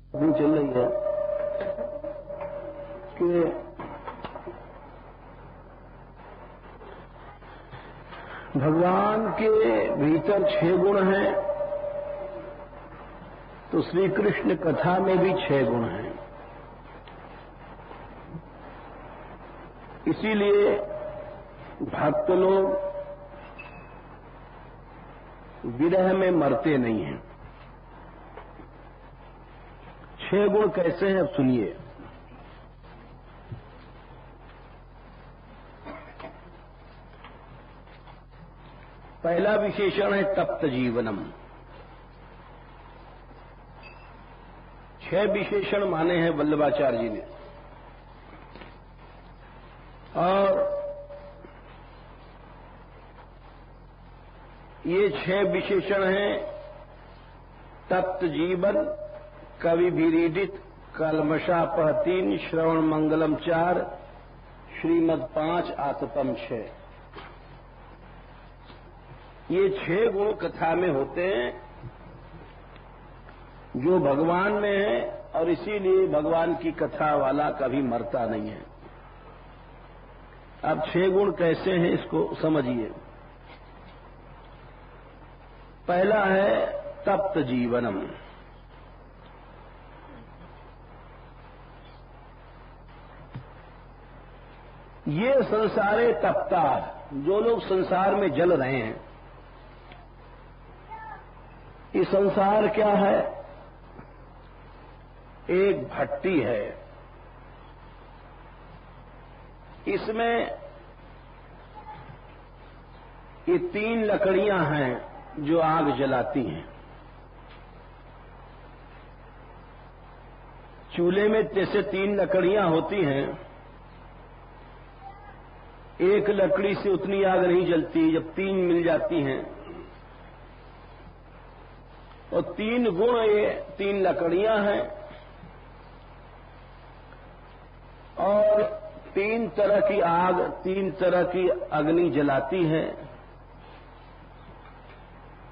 अभी चल रही है कि भगवान के भीतर 6 गुण हैं, तो श्री कृष्ण कथा में भी 6 गुण हैं। इसीलिए भक्त लोग विरह में मरते नहीं हैं। 6 गुण कैसे हैं, अब सुनिए। पहला विशेषण है तप्त जीवनम। 6 विशेषण माने हैं वल्लभाचार्य जी ने, और ये 6 विशेषण हैं तप्त जीवन, कवि विरीडित, कलमशापह 3, श्रवण मंगलम 4, श्रीमद 5, आतपम 6। ये 6 गुण कथा में होते हैं जो भगवान में है, और इसीलिए भगवान की कथा वाला कभी मरता नहीं है। अब 6 गुण कैसे हैं इसको समझिए। पहला है तप्त जीवनम। ये संसारे तप्ता, जो लोग संसार में जल रहे हैं। ये संसार क्या है? एक भट्टी है। इसमें ये 3 लकड़ियां हैं जो आग जलाती हैं। चूल्हे में जैसे 3 लकड़ियां होती हैं, एक लकड़ी से उतनी आग नहीं जलती, जब 3 मिल जाती हैं। और 3 गुण ये 3 लकड़ियां हैं, और 3 तरह की आग, 3 तरह की अग्नि जलाती है।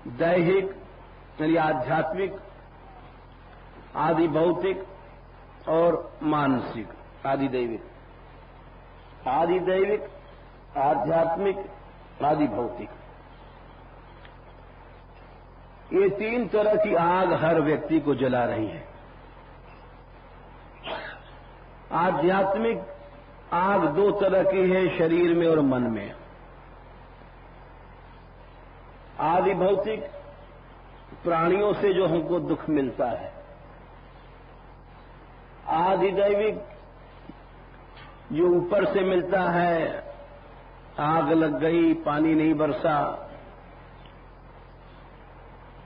दैहिक यानी आध्यात्मिक, आदि भौतिक और मानसिक, आदि दैविक। आदि दैविक, आध्यात्मिक, आदि भौतिक, ये 3 तरह की आग हर व्यक्ति को जला रही है। आध्यात्मिक आग 2 तरह की है, शरीर में और मन में। आदि भौतिक, प्राणियों से जो हमको दुख मिलता है। आदि दैविक, जो ऊपर से मिलता है, आग लग गई, पानी नहीं बरसा।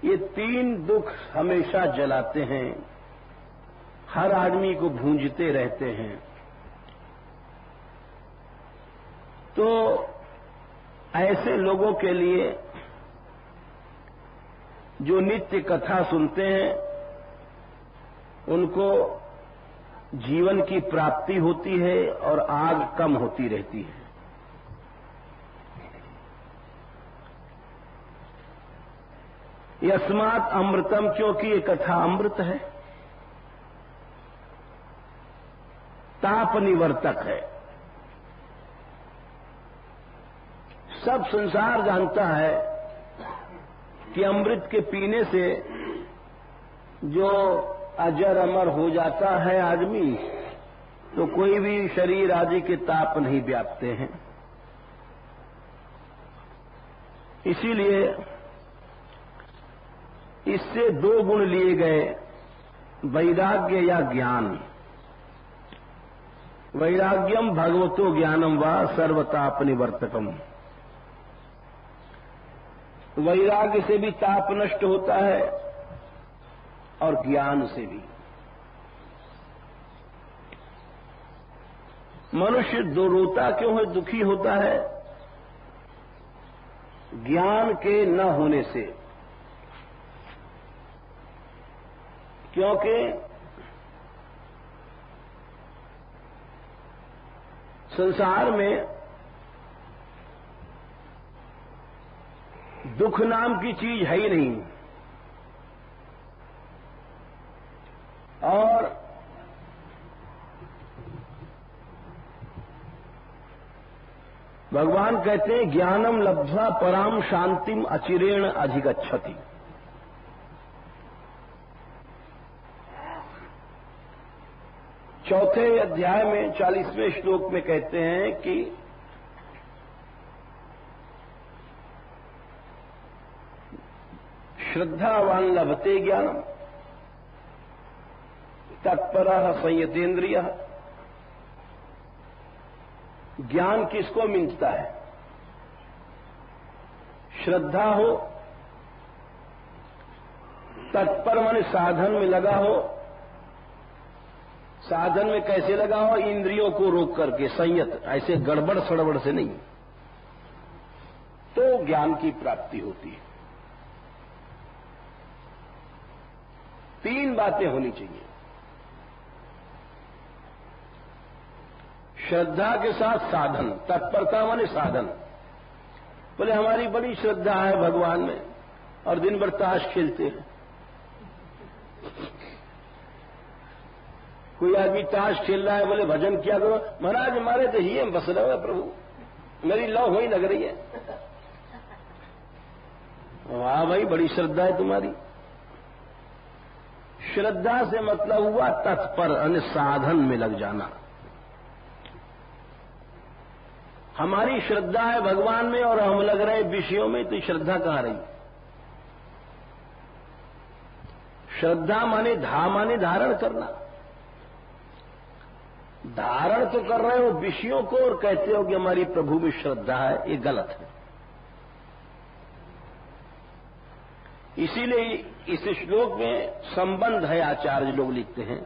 ये 3 दुख हमेशा जलाते हैं, हर आदमी को भूंजते रहते हैं। तो ऐसे लोगों के लिए जो नित्य कथा सुनते हैं, उनको जीवन की प्राप्ति होती है और आग कम होती रहती है। यस्मात् अमृतम, क्योंकि ये कथा अमृत है, ताप निवर्तक है। सब संसार जानता है कि अमृत के पीने से जो अजर अमर हो जाता है आदमी, तो कोई भी शरीर आदि के ताप नहीं व्यापते हैं। इसीलिए इससे 2 गुण लिए गए, वैराग्य या ज्ञान। वैराग्यम भगवतो ज्ञानम वा सर्वताप निवर्तकम। वैराग्य से भी ताप नष्ट होता है और ज्ञान से भी। मनुष्य रोता क्यों है, दुखी होता है? ज्ञान के न होने से। क्योंकि संसार में दुख नाम की चीज है ही नहीं, और भगवान कहते हैं ज्ञानम लब्ध्वा पराम शांतिम अचिरेण अधिगच्छति। चौथे अध्याय में 40वें श्लोक में कहते हैं कि श्रद्धावान लभते ज्ञानम तत्परः संयतेन्द्रियः। ज्ञान किसको मिलता है? श्रद्धा हो, तत्पर माने साधन में लगा हो। साधन में कैसे लगा हो? इंद्रियों को रोक करके, संयत, ऐसे गड़बड़ सड़बड़ से नहीं, तो ज्ञान की प्राप्ति होती है। 3 बातें होनी चाहिए। श्रद्धा के साथ साधन, तत्परता माने साधन। बोले हमारी बड़ी श्रद्धा है भगवान में और दिन भर ताश खेलते हैं। कोई आदमी ताश खेल रहा है, बोले भजन क्या करो? महाराज हमारे तो ही बस रहे हो प्रभु, मेरी लव हो ही लग रही है। वाह भाई, बड़ी श्रद्धा है तुम्हारी। श्रद्धा से मतलब हुआ तत्पर, यानी साधन में लग जाना। हमारी श्रद्धा है भगवान में और हम लग रहे विषयों में, तो श्रद्धा कहां रही? श्रद्धा माने माने धारण करना। धारण तो कर रहे हो विषयों को और कहते हो कि हमारी प्रभु में श्रद्धा है, ये गलत है। इसीलिए इस श्लोक में संबंध है, आचार्य लोग लिखते हैं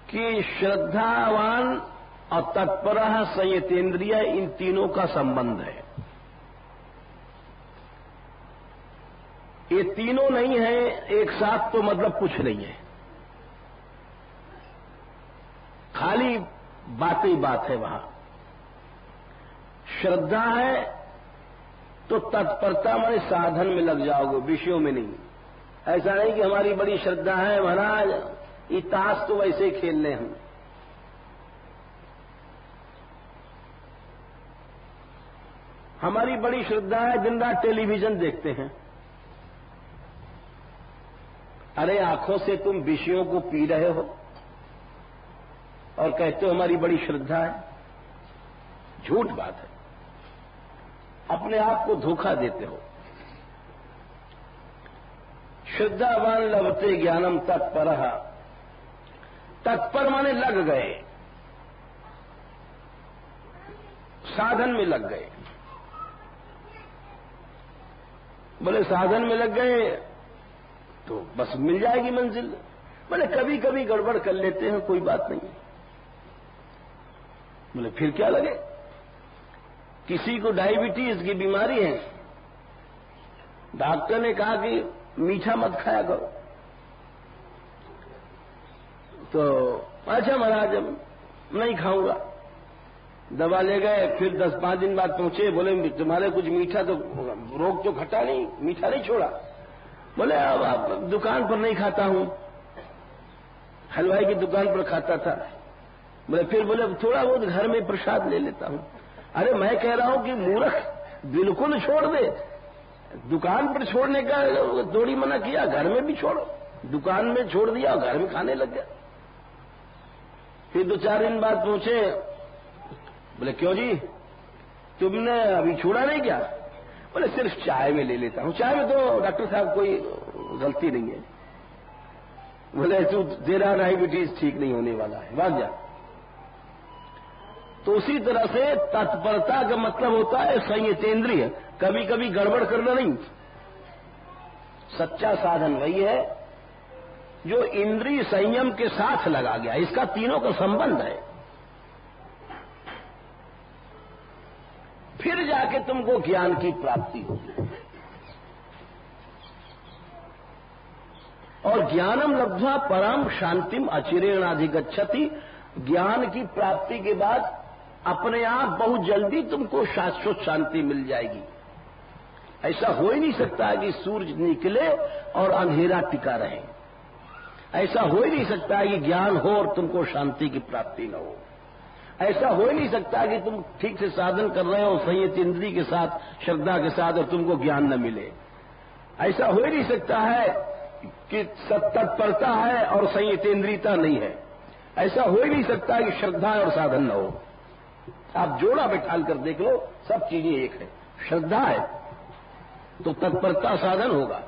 कि श्रद्धावान और तत्परः संयतेन्द्रिय, इन तीनों का संबंध है। ये तीनों नहीं है एक साथ तो मतलब कुछ नहीं है, खाली बात ही बात है। वहां श्रद्धा है तो तत्परता माने साधन में लग जाओगे, विषयों में नहीं। ऐसा नहीं कि हमारी बड़ी श्रद्धा है महाराज, ये ताश तो वैसे ही खेल ले हम। हमारी बड़ी श्रद्धा है, दिन रात टेलीविजन देखते हैं। अरे आंखों से तुम विषयों को पी रहे हो और कहते हो हमारी बड़ी श्रद्धा है। झूठ बात है, अपने आप को धोखा देते हो। श्रद्धावान लभते ज्ञानम तत्परः, तत्पर माने लग गए, साधन में लग गए। बोले साधन में लग गए तो बस मिल जाएगी मंजिल। बोले कभी कभी गड़बड़ कर लेते हैं, कोई बात नहीं। बोले फिर क्या लगे? किसी को डायबिटीज की बीमारी है, डॉक्टर ने कहा कि मीठा मत खाया करो, तो अच्छा महाराज नहीं खाऊंगा। दवा ले गए, फिर 10-5 दिन बाद पहुंचे, बोले तुम्हारे कुछ मीठा तो रोग तो घटा नहीं, मीठा नहीं छोड़ा। बोले अब आप दुकान पर नहीं खाता हूं, हलवाई की दुकान पर खाता था। बोले फिर बोले थोड़ा बहुत घर में प्रसाद ले लेता हूं। अरे मैं कह रहा हूं कि मूर्ख बिल्कुल छोड़ दे, दुकान पर छोड़ने का थोड़ी मना किया, घर में भी छोड़ो। दुकान में छोड़ दिया और घर में खाने लग गया। फिर 2-4 दिन बाद पहुंचे, बोले क्यों जी तुमने अभी छोड़ा नहीं क्या? बोले सिर्फ चाय में ले लेता हूं। चाय में तो डॉक्टर साहब कोई गलती नहीं है। बोले तू तेरा डायबिटीज ठीक नहीं होने वाला है, भाग जा। तो उसी तरह से तत्परता का मतलब होता है संयतेन्द्रिय, कभी कभी गड़बड़ करना नहीं। सच्चा साधन वही है जो इंद्रिय संयम के साथ लगा गया, इसका तीनों का संबंध है। फिर जाके तुमको ज्ञान की प्राप्ति होगी। और ज्ञानम लब्ध्वा परम शांतिम अचिरेणाधिगच्छति, ज्ञान की प्राप्ति के बाद अपने आप बहुत जल्दी तुमको शाश्वत शांति मिल जाएगी। ऐसा हो ही नहीं सकता है कि सूरज निकले और अंधेरा टिका रहे। ऐसा हो ही नहीं सकता है कि ज्ञान हो और तुमको शांति की प्राप्ति न हो। ऐसा हो ही नहीं सकता कि तुम ठीक से साधन कर रहे हो संयत इंद्रिय के साथ, श्रद्धा के साथ, और तुमको ज्ञान न मिले। ऐसा हो ही नहीं सकता है कि तत्परता है और संयतेंद्रियता नहीं है। ऐसा हो ही नहीं सकता कि श्रद्धा और साधन न हो। आप जोड़ा बैठाल कर देख लो, सब चीजें एक है। श्रद्धा है तो तत्परता साधन होगा,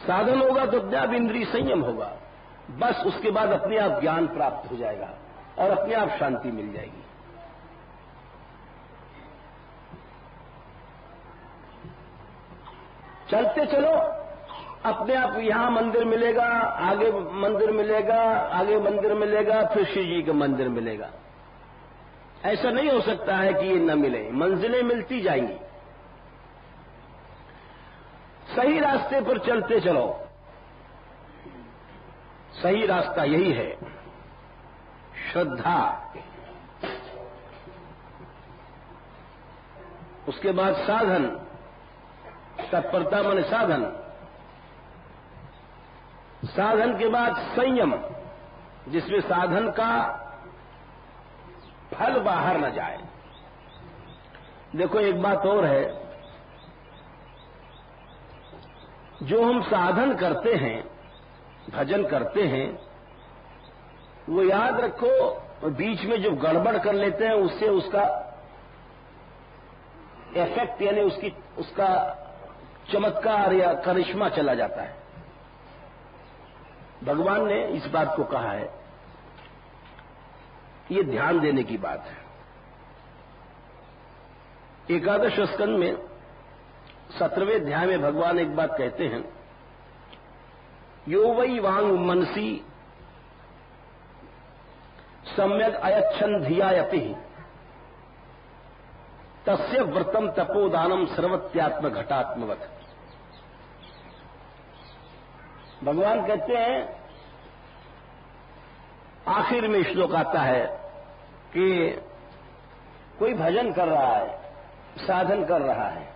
साधन होगा तो अपने आप इंद्रिय संयम होगा, बस उसके बाद अपने आप ज्ञान प्राप्त हो जाएगा और अपने आप शांति मिल जाएगी। चलते चलो, अपने आप यहां मंदिर मिलेगा, आगे मंदिर मिलेगा, आगे मंदिर मिलेगा, फिर शिव जी का मंदिर मिलेगा। ऐसा नहीं हो सकता है कि ये न मिले, मंजिलें मिलती जाएंगी। सही रास्ते पर चलते चलो, सही रास्ता यही है, श्रद्धा। उसके बाद साधन, तत्परता माने साधन, साधन के बाद संयम, जिसमें साधन का फल बाहर न जाए। देखो एक बात और है, जो हम साधन करते हैं, भजन करते हैं, वो याद रखो बीच में जो गड़बड़ कर लेते हैं उससे उसका इफेक्ट यानी उसका चमत्कार या करिश्मा चला जाता है। भगवान ने इस बात को कहा है, ये ध्यान देने की बात है। एकादश स्कंद में 17वें अध्याय में भगवान एक बात कहते हैं, यो वै वांग मनसी सम्यक अयच्छन धियायति तस्य व्रतम तपोदानम सर्वत्यात्म घटात्मवत। भगवान कहते हैं, आखिर में श्लोक आता है कि कोई भजन कर रहा है, साधन कर रहा है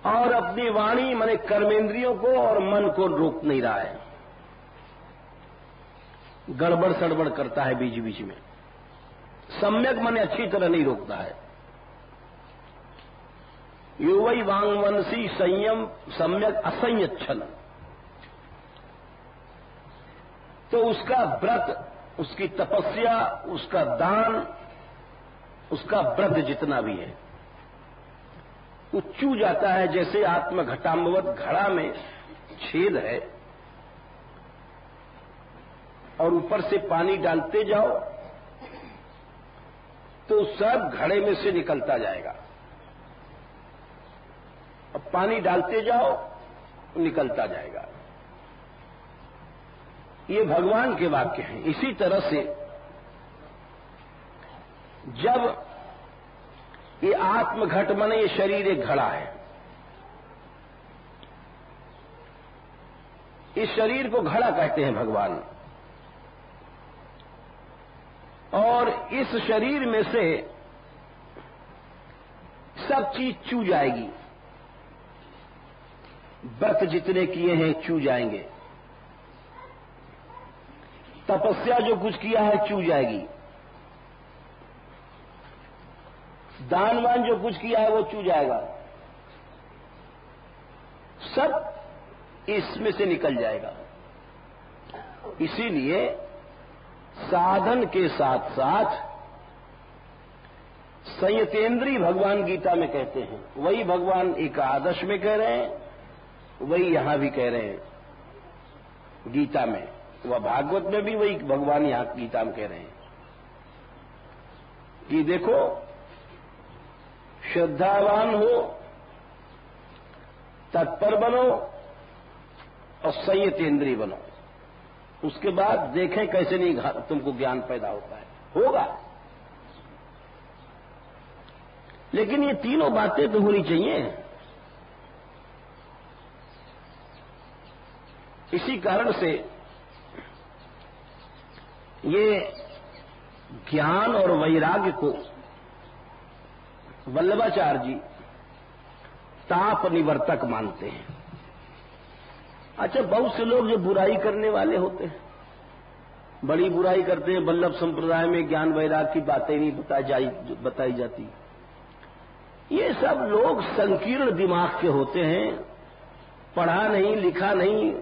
और अपनी वाणी माने कर्मेंद्रियों को और मन को रोक नहीं रहा है, गड़बड़ सड़बड़ करता है बीच बीच में, सम्यक माने अच्छी तरह नहीं रोकता है। यो वै वांगवंशी संयम सम्यक असंयच्छन, तो उसका व्रत, उसकी तपस्या, उसका दान, उसका व्रत जितना भी है वो चू जाता है। जैसे आत्म घटाम्बवत, घड़ा में छेद है और ऊपर से पानी डालते जाओ तो सब घड़े में से निकलता जाएगा, अब पानी डालते जाओ निकलता जाएगा। ये भगवान के वाक्य हैं। इसी तरह से जब ये आत्मघट माने ये शरीर एक घड़ा है, इस शरीर को घड़ा कहते हैं भगवान, और इस शरीर में से सब चीज चू जाएगी, व्रत जितने किए हैं चू जाएंगे, तपस्या जो कुछ किया है चू जाएगी, दानवान जो कुछ किया है वो चू जाएगा, सब इसमें से निकल जाएगा। इसीलिए साधन के साथ साथ संयतेंद्रिय भगवान गीता में कहते हैं, वही भगवान एकादश में कह रहे हैं, वही यहां भी कह रहे हैं गीता में, वह भागवत में भी वही भगवान यहां गीता में कह रहे हैं कि देखो श्रद्धावान हो, तत्पर बनो और संयतेंद्रिय बनो, उसके बाद देखें कैसे नहीं तुमको ज्ञान पैदा होता है, होगा। लेकिन ये तीनों बातें तो होनी चाहिए। इसी कारण से ये ज्ञान और वैराग्य को वल्लभाचार्य जी ताप निवर्तक मानते हैं। अच्छा, बहुत से लोग जो बुराई करने वाले होते हैं बड़ी बुराई करते हैं। वल्लभ संप्रदाय में ज्ञान वैराग की बातें नहीं बताई जाती। ये सब लोग संकीर्ण दिमाग के होते हैं, पढ़ा नहीं लिखा नहीं,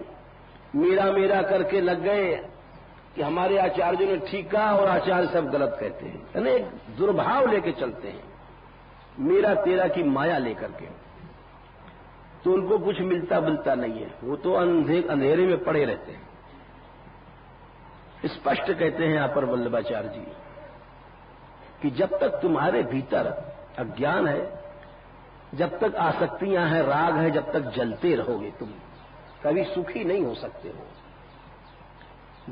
मेरा मेरा करके लग गए कि हमारे आचार्यों ने ठीक कहा और आचार्य सब गलत कहते हैं। यानी एक दुर्भाव लेके चलते हैं, मेरा तेरा की माया लेकर के, तो उनको कुछ मिलता मिलता नहीं है। वो तो अंधेरे में पड़े रहते हैं। स्पष्ट कहते हैं यहां पर वल्लभाचार्य जी कि जब तक तुम्हारे भीतर अज्ञान है, जब तक आसक्तियां हैं, राग है, जब तक जलते रहोगे तुम कभी सुखी नहीं हो सकते हो।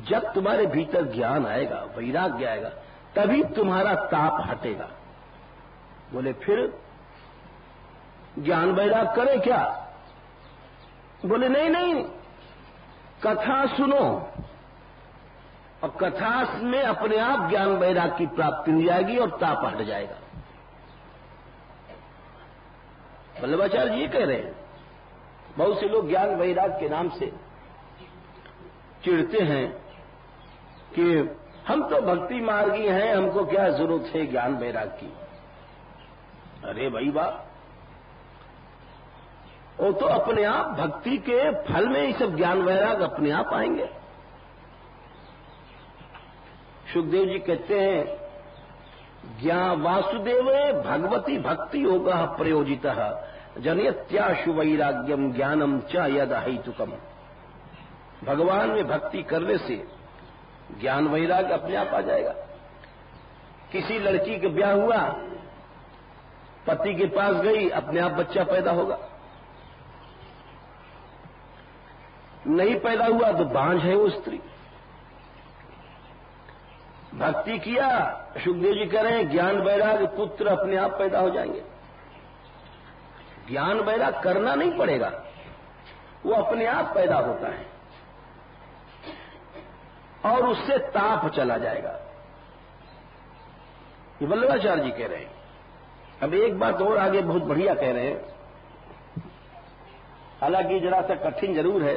जब तुम्हारे भीतर ज्ञान आएगा, वैराग्य आएगा, तभी तुम्हारा ताप हटेगा। बोले फिर ज्ञान वैराग करें क्या? बोले नहीं नहीं, कथा सुनो और कथा में अपने आप ज्ञान वैराग की प्राप्ति हो जाएगी और ताप हट जाएगा। वल्लभाचार्य जी कह रहे हैं। बहुत से लोग ज्ञान वैराग के नाम से चिढ़ते हैं कि हम तो भक्ति मार्गी हैं, हमको क्या जरूरत है ज्ञान वैराग की। अरे भाई वाह, वो तो अपने आप भक्ति के फल में ही सब ज्ञान वैराग अपने आप आएंगे। सुखदेव जी कहते हैं ज्ञान वासुदेव भगवती भक्ति होगा प्रयोजितः जनयत्याशु वैराग्यम ज्ञानम च यद अहेतुकम। भगवान में भक्ति करने से ज्ञान वैराग्य अपने आप आ जाएगा। किसी लड़की का ब्याह हुआ, पति के पास गई, अपने आप बच्चा पैदा होगा। नहीं पैदा हुआ तो बांझ है वो स्त्री। भक्ति किया, सुखदेव जी कह रहे हैं ज्ञान वैराग पुत्र अपने आप पैदा हो जाएंगे। ज्ञान वैराग करना नहीं पड़ेगा, वो अपने आप पैदा होता है और उससे ताप चला जाएगा। ये वल्लभाचार्य जी कह रहे हैं। अब एक बात और आगे बहुत बढ़िया कह रहे हैं, हालांकि जरा सा कठिन जरूर है।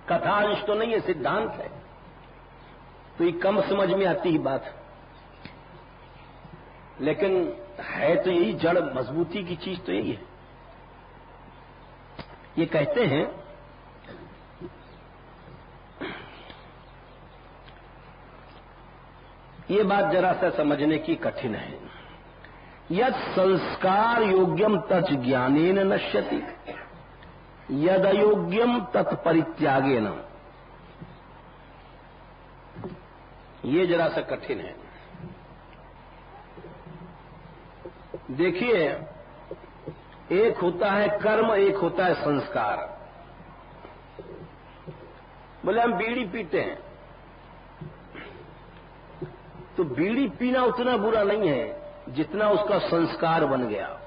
कथांश तो नहीं है, सिद्धांत है, तो ये कम समझ में आती ही बात, लेकिन है तो यही, जड़ मजबूती की चीज तो यही है। ये कहते हैं ये बात जरा सा समझने की कठिन है। यद संस्कार योग्यम तच ज्ञानेन नश्यति यद अयोग्यम तत्परित्यागेन। ये जरा सा कठिन है। देखिए, एक होता है कर्म, एक होता है संस्कार। बोले हम बीड़ी पीते हैं, तो बीड़ी पीना उतना बुरा नहीं है जितना उसका संस्कार बन गया।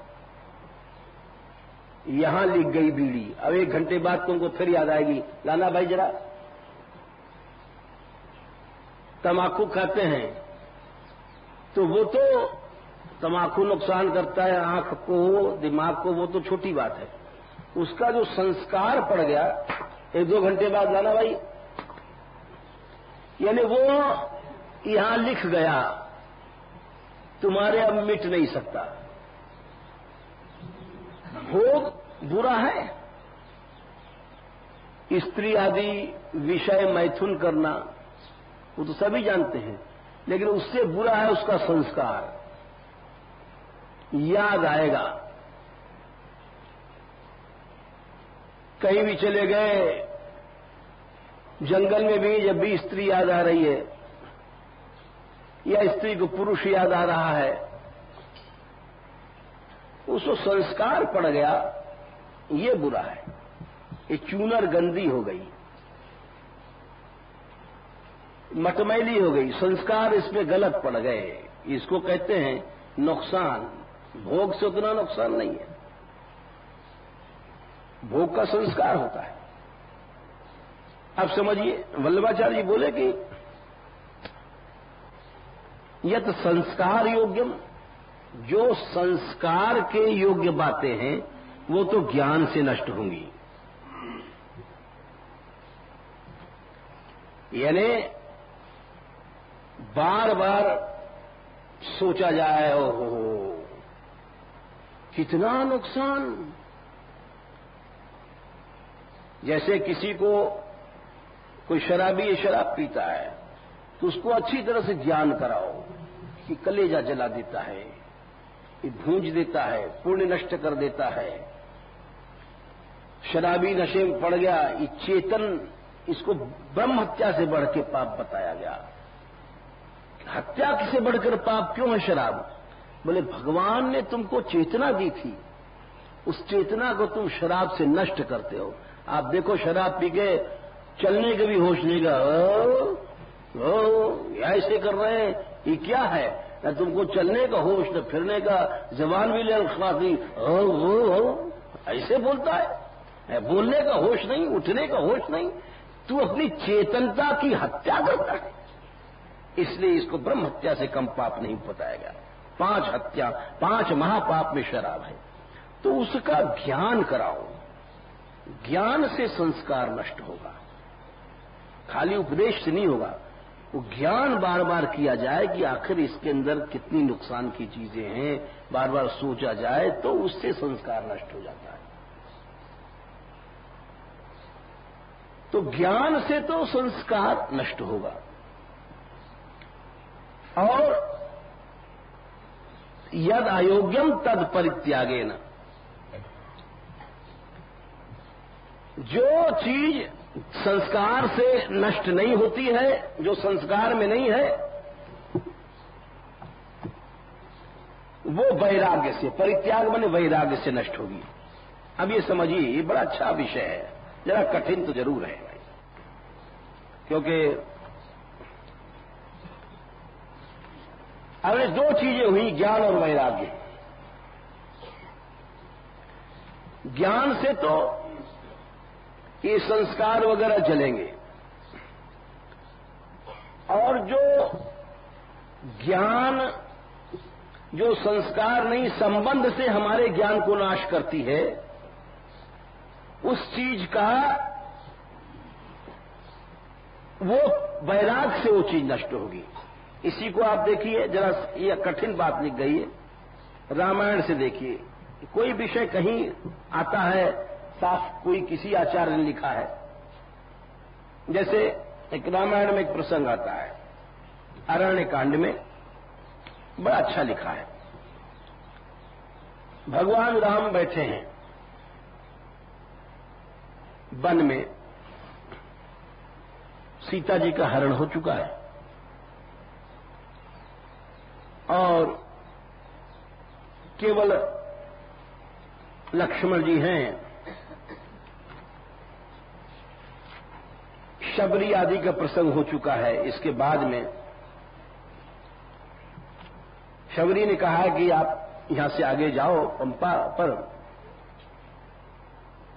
यहां लिख गई बीड़ी, अब 1 घंटे बाद तुमको फिर याद आएगी, लाना भाई जरा। तमाकू खाते हैं तो वो तो तमाकू नुकसान करता है आंख को, दिमाग को, वो तो छोटी बात है। उसका जो संस्कार पड़ गया 1-2 घंटे बाद लाना भाई, यानी वो यहां लिख गया, तुम्हारे अब मिट नहीं सकता। भोग बुरा है, स्त्री आदि विषय मैथुन करना, वो तो सभी जानते हैं, लेकिन उससे बुरा है उसका संस्कार। याद आएगा, कहीं भी चले गए, जंगल में भी जब भी स्त्री याद आ रही है या स्त्री को पुरुष याद आ रहा है, उसको संस्कार पड़ गया, ये बुरा है। ये चूनर गंदी हो गई, मटमैली हो गई, संस्कार इसमें गलत पड़ गए, इसको कहते हैं नुकसान। भोग से उतना नुकसान नहीं है, भोग का संस्कार होता है। अब समझिए, वल्लभाचार्य जी बोले कि यत संस्कार योग्यम, जो संस्कार के योग्य बातें हैं, वो तो ज्ञान से नष्ट होंगी। यानी बार बार सोचा जाए, ओहो कितना नुकसान। जैसे किसी को कोई शराबी शराब पीता है तो उसको अच्छी तरह से ज्ञान कराओ कि कलेजा जला देता है, ये भूंज देता है, पुण्य नष्ट कर देता है। शराबी नशे में पड़ गया, ये चेतन, इसको ब्रह्म हत्या से बढ़ के पाप बताया गया। हत्या से बढ़कर पाप क्यों है शराब? बोले भगवान ने तुमको चेतना दी थी, उस चेतना को तुम शराब से नष्ट करते हो। आप देखो शराब पी के चलने के भी होश नहीं का, ऐसे कर रहे हैं, ये क्या है? न तुमको चलने का होश, न फिरने का, जबान भी ले खाती, ऐसे बोलता है, बोलने का होश नहीं, उठने का होश नहीं। तू अपनी चेतनता की हत्या करता है। इसलिए इसको ब्रह्म हत्या से कम पाप नहीं बताया गया। 5 हत्या, 5 महापाप में शराब है। तो उसका ज्ञान कराओ, ज्ञान से संस्कार नष्ट होगा, खाली उपदेश से नहीं होगा। वो ज्ञान बार बार किया जाए कि आखिर इसके अंदर कितनी नुकसान की चीजें हैं, बार बार सोचा जाए तो उससे संस्कार नष्ट हो जाता है। तो ज्ञान से तो संस्कार नष्ट होगा। और यद अयोग्यम तद परित्यागेन, जो चीज संस्कार से नष्ट नहीं होती है, जो संस्कार में नहीं है, वो वैराग्य से, परित्याग माने वैराग्य से नष्ट होगी। अब ये समझिए, ये बड़ा अच्छा विषय है, जरा कठिन तो जरूर है भाई, क्योंकि अब 2 चीजें हुई, ज्ञान और वैराग्य। ज्ञान से तो ये संस्कार वगैरह चलेंगे, और जो ज्ञान, जो संस्कार नहीं, संबंध से हमारे ज्ञान को नाश करती है, उस चीज का वो वैराग से वो चीज नष्ट होगी। इसी को आप देखिए, जरा ये कठिन बात लिख गई है, रामायण से देखिए। कोई विषय कहीं आता है साफ, कोई किसी आचार्य ने लिखा है, जैसे एक रामायण में एक प्रसंग आता है, अरण्य कांड में, बड़ा अच्छा लिखा है। भगवान राम बैठे हैं वन में, सीता जी का हरण हो चुका है, और केवल लक्ष्मण जी हैं। शबरी आदि का प्रसंग हो चुका है। इसके बाद में शबरी ने कहा कि आप यहां से आगे जाओ पंपा पर,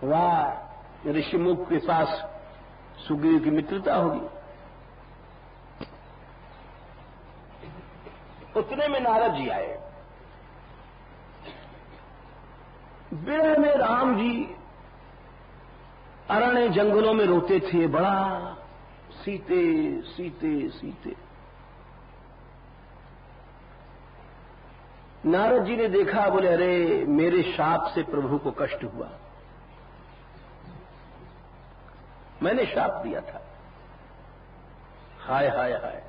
वहां ऋषिमुख के पास सुग्रीव की मित्रता होगी। उतने में नारद जी आए। विरह में राम जी अरण्य जंगलों में रोते थे, बड़ा सीते सीते सीते। नारद जी ने देखा, बोले अरे मेरे शाप से प्रभु को कष्ट हुआ, मैंने शाप दिया था। हाय हाय हाय।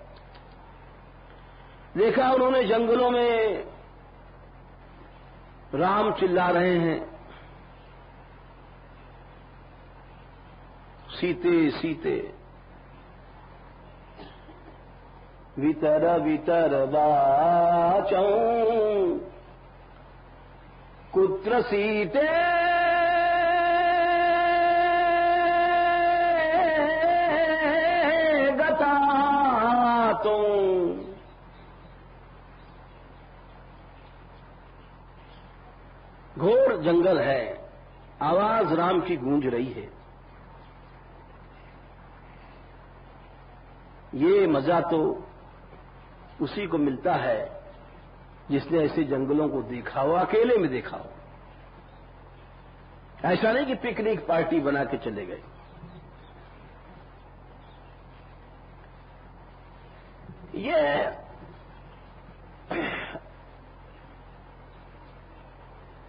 देखा उन्होंने जंगलों में राम चिल्ला रहे हैं, सीते सीते। वितर वितर वाचौ कुत्र सीते गता तुम। घोर जंगल है, आवाज राम की गूंज रही है। ये मजा तो उसी को मिलता है जिसने ऐसे जंगलों को देखा हो, अकेले में देखा हो। ऐसा नहीं कि पिकनिक पार्टी बना के चले गए। ये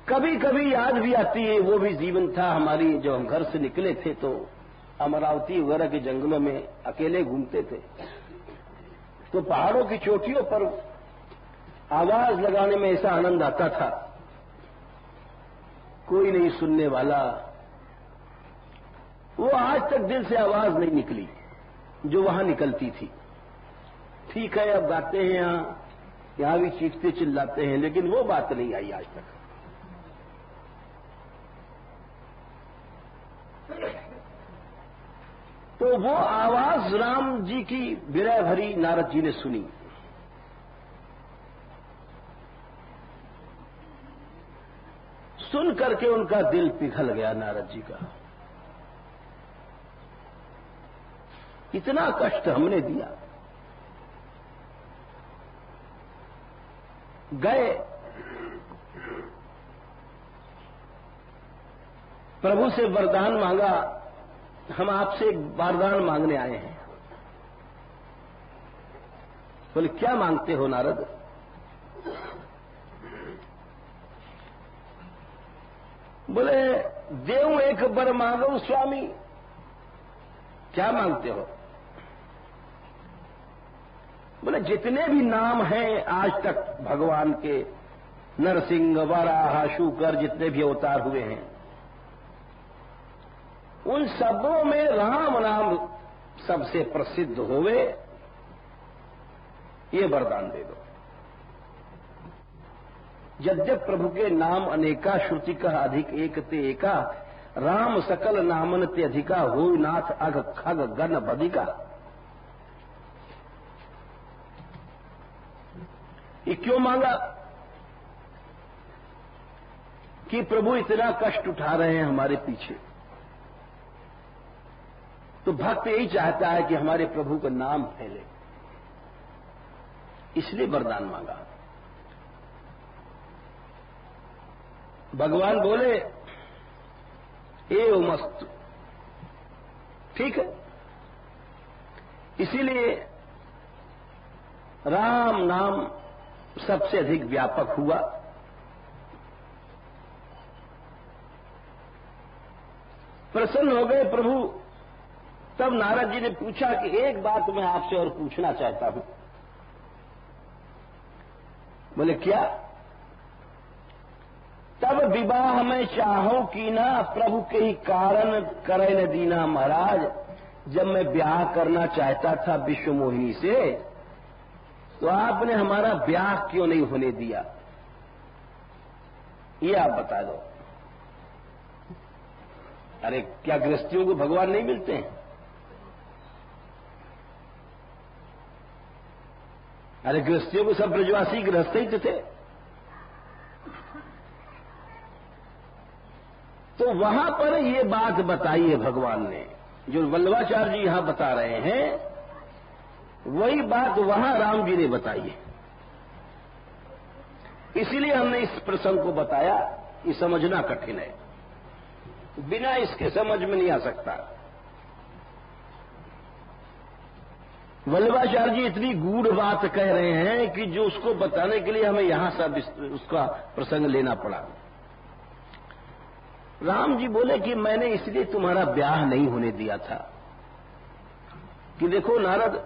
कभी कभी याद भी आती है, वो भी जीवन था हमारी, जो हम घर से निकले थे तो अमरावती वगैरह के जंगलों में अकेले घूमते थे, तो पहाड़ों की चोटियों पर आवाज लगाने में ऐसा आनंद आता था, कोई नहीं सुनने वाला। वो आज तक दिल से आवाज नहीं निकली जो वहां निकलती थी। ठीक है, अब गाते हैं यहां भी चीखते चिल्लाते हैं, लेकिन वो बात नहीं आई आज तक। तो वो आवाज राम जी की विरह भरी नारद जी ने सुनी। सुन करके उनका दिल पिघल गया नारद जी का। इतना कष्ट हमने दिया। गए, प्रभु से वरदान मांगा, हम आपसे एक वरदान मांगने आए हैं। बोले क्या मांगते हो नारद? बोले देव एक बर मांगो स्वामी। क्या मांगते हो? बोले जितने भी नाम हैं आज तक भगवान के, नरसिंह, वराह, शूकर, जितने भी अवतार हुए हैं, उन सबों में राम नाम सबसे प्रसिद्ध होवे, ये वरदान दे दो। यद्यप प्रभु के नाम अनेका, श्रुति कह अधिक एक ते एका, राम सकल नामन ते अधिका, हो नाथ अग खग गण बधिका। ये क्यों मांगा? कि प्रभु इतना कष्ट उठा रहे हैं हमारे पीछे, तो भक्त यही चाहता है कि हमारे प्रभु का नाम फैले, इसलिए वरदान मांगा। भगवान बोले एव मस्तु, ठीक है। इसीलिए राम नाम सबसे अधिक व्यापक हुआ। प्रसन्न हो गए प्रभु। तब नारद जी ने पूछा कि एक बात मैं आपसे और पूछना चाहता हूं। बोले क्या? तब विवाह में चाहो कीना, प्रभु के ही कारण करे न दीना। महाराज, जब मैं ब्याह करना चाहता था विश्व मोहिनी से, तो आपने हमारा ब्याह क्यों नहीं होने दिया? ये आप बता दो। अरे क्या गृहस्थियों को भगवान नहीं मिलते हैं? अरे गृहस्थियों को सब ब्रजवासी गृहस्थ ही थे। तो वहां पर ये बात बताई है भगवान ने, जो वल्लभाचार्य जी यहां बता रहे हैं, वही बात वहां राम जी ने बताई है। इसीलिए हमने इस प्रसंग को बताया। ये समझना कठिन है, बिना इसके समझ में नहीं आ सकता। वल्लभाचार्य जी इतनी गूढ़ बात कह रहे हैं कि जो उसको बताने के लिए हमें यहां सब उसका प्रसंग लेना पड़ा। राम जी बोले कि मैंने इसलिए तुम्हारा ब्याह नहीं होने दिया था कि देखो नारद,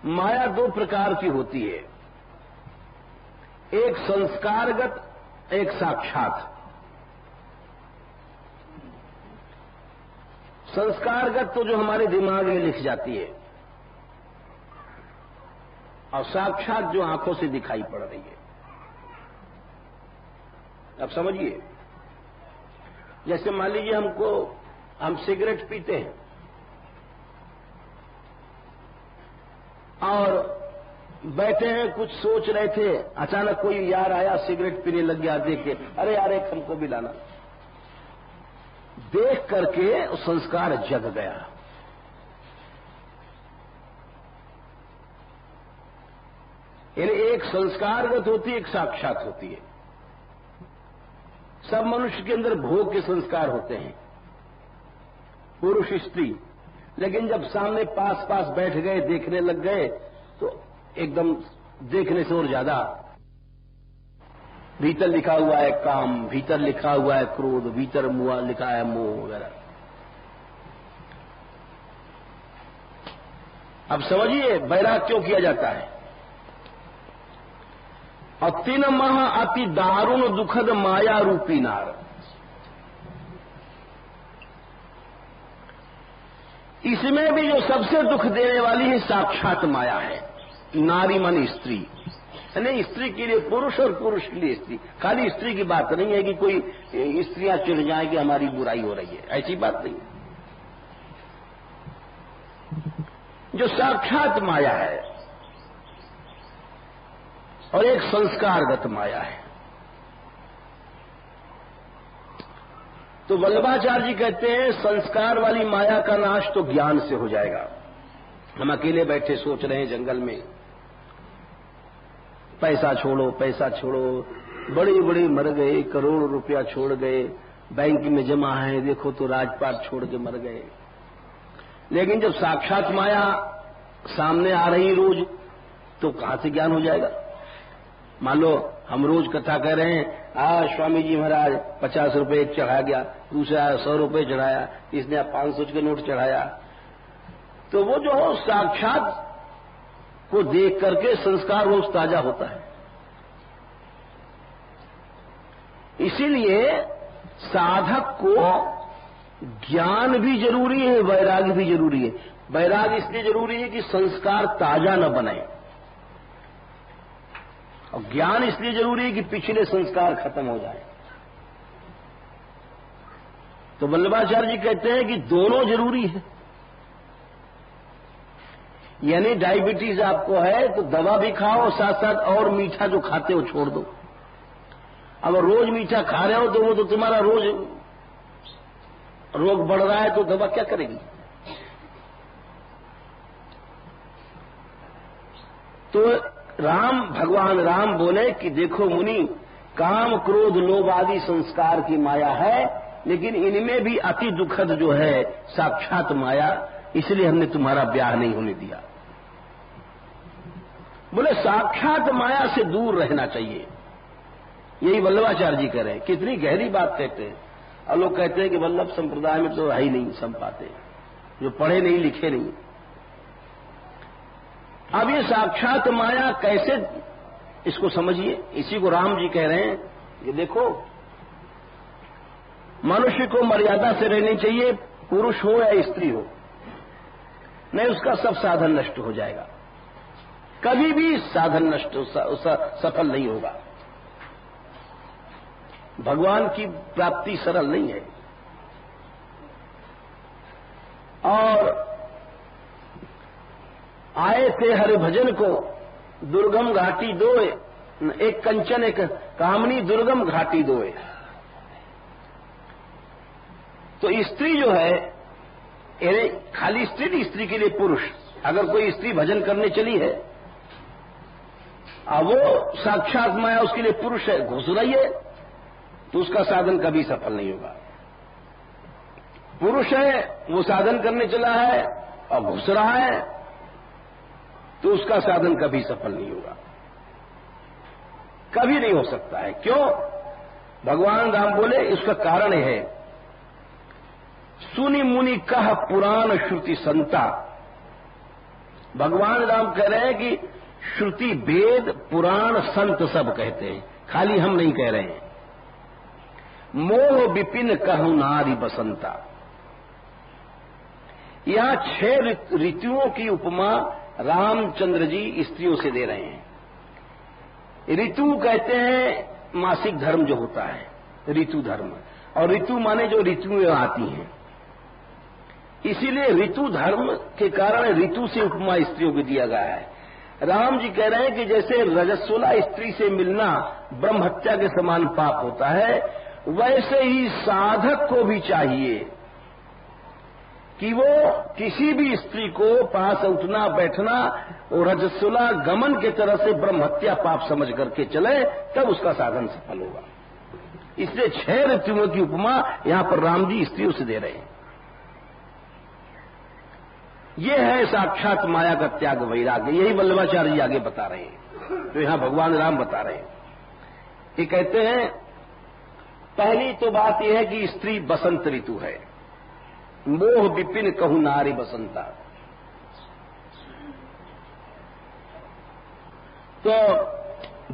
माया दो प्रकार की होती है, एक संस्कारगत, एक साक्षात। संस्कारगत तो जो हमारे दिमाग में लिख जाती है, और साक्षात जो आंखों से दिखाई पड़ रही है। अब समझिए, जैसे मान लीजिए हम सिगरेट पीते हैं और बैठे हैं, कुछ सोच रहे थे, अचानक कोई यार आया, सिगरेट पीने लग गया, देख के अरे यार एक हमको भी लाना। देख करके संस्कार जग गया। यानी एक संस्कारगत होती है, एक साक्षात होती है। सब मनुष्य के अंदर भोग के संस्कार होते हैं, पुरुष स्त्री, लेकिन जब सामने पास पास बैठ गए, देखने लग गए, तो एकदम देखने से और ज्यादा भीतर लिखा हुआ है काम, भीतर लिखा हुआ है क्रोध, भीतर मुआ लिखा है मोह वगैरह। अब समझिए वैराग क्यों किया जाता है। अतिन महा अति दारुण दुखद माया रूपी नार, इसमें भी जो सबसे दुख देने वाली है साक्षात माया है। नारी मन स्त्री, नहीं स्त्री के लिए पुरुष और पुरुष के लिए स्त्री। खाली स्त्री की बात नहीं है कि कोई स्त्रियां चिढ़ जाए कि हमारी बुराई हो रही है, ऐसी बात नहीं। जो साक्षात माया है और एक संस्कारगत माया है। तो वल्लभाचार्य जी कहते हैं संस्कार वाली माया का नाश तो ज्ञान से हो जाएगा। हम अकेले बैठे सोच रहे हैं जंगल में, पैसा छोड़ो पैसा छोड़ो, बड़े बड़े मर गए, करोड़ रुपया छोड़ गए, बैंक में जमा है, देखो तो राजपाट छोड़ के मर गए। लेकिन जब साक्षात माया सामने आ रही रोज, तो कहां से ज्ञान हो जाएगा। मान लो हम रोज कथा कर रहे हैं, स्वामी जी महाराज 50 रुपए एक चढ़ा गया, दूसरा 100 रुपए चढ़ाया, इसने 500 के नोट चढ़ाया, तो वो जो हो साक्षात को देख करके संस्कार रोज ताजा होता है। इसीलिए साधक को ज्ञान भी जरूरी है, वैराग्य भी जरूरी है। वैराग्य इसलिए जरूरी है कि संस्कार ताजा न बने, और ज्ञान इसलिए जरूरी है कि पिछले संस्कार खत्म हो जाए। तो वल्लभाचार्य जी कहते हैं कि दोनों जरूरी है। यानी डायबिटीज आपको है तो दवा भी खाओ, साथ साथ और मीठा जो खाते हो छोड़ दो। अब रोज मीठा खा रहे हो तो वो तो तुम्हारा रोज रोग बढ़ रहा है, तो दवा क्या करेगी। तो भगवान राम बोले कि देखो मुनि, काम क्रोध लोभ आदि संस्कार की माया है, लेकिन इनमें भी अति दुखद जो है साक्षात माया, इसलिए हमने तुम्हारा ब्याह नहीं होने दिया। बोले साक्षात माया से दूर रहना चाहिए। यही वल्लभाचार्य जी कह रहे हैं। कितनी गहरी बात कहते हैं। और लोग कहते हैं कि वल्लभ संप्रदाय में तो है ही नहीं सम पाते, जो पढ़े नहीं लिखे नहीं। अब ये साक्षात माया कैसे, इसको समझिए। इसी को राम जी कह रहे हैं कि देखो मनुष्य को मर्यादा से रहनी चाहिए, पुरुष हो या स्त्री हो, नहीं उसका सब साधन नष्ट हो जाएगा। कभी भी साधन नष्ट सफल नहीं होगा। भगवान की प्राप्ति सरल नहीं है। और आए थे हरि भजन को दुर्गम घाटी दोए, एक कंचन एक कामनी दुर्गम घाटी दोए। तो स्त्री जो है, खाली स्त्री नहीं, स्त्री के लिए पुरुष। अगर कोई स्त्री भजन करने चली है, अब वो साक्षात माया उसके लिए पुरुष है, घुस रही है, तो उसका साधन कभी सफल नहीं होगा। पुरुष है, वो साधन करने चला है और घुस रहा है, तो उसका साधन कभी सफल नहीं होगा, कभी नहीं हो सकता है। क्यों? भगवान राम बोले इसका कारण है, सुनि मुनि कह पुराण श्रुति संता। भगवान राम कह रहे हैं कि श्रुति वेद पुराण संत सब कहते हैं, खाली हम नहीं कह रहे हैं। मोह विपिन कहु नारी बसंता। यहां 6 ऋतुओं की उपमा रामचंद्र जी स्त्रियों से दे रहे हैं। ऋतु कहते हैं मासिक धर्म जो होता है, ऋतु धर्म, और ऋतु माने जो ऋतुएं आती हैं। इसीलिए ऋतु धर्म के कारण ऋतु से उपमा स्त्रियों को दिया गया है। राम जी कह रहे हैं कि जैसे रजस्वला स्त्री से मिलना ब्रह्म हत्या के समान पाप होता है, वैसे ही साधक को भी चाहिए कि वो किसी भी स्त्री को पास उठना बैठना और रजस्वला गमन के तरह से ब्रह्म हत्या पाप समझ करके चले, तब उसका साधन सफल होगा। इसलिए 6 ऋतुओं की उपमा यहां पर राम जी स्त्रियों से दे रहे हैं। ये है साक्षात माया का त्याग वैराग्य। यही वल्लभाचार्य जी आगे बता रहे हैं, तो यहां भगवान राम बता रहे हैं। ये कहते हैं पहली तो बात यह है कि स्त्री बसंत ऋतु है। मोह विपिन कहू नारी बसंता। तो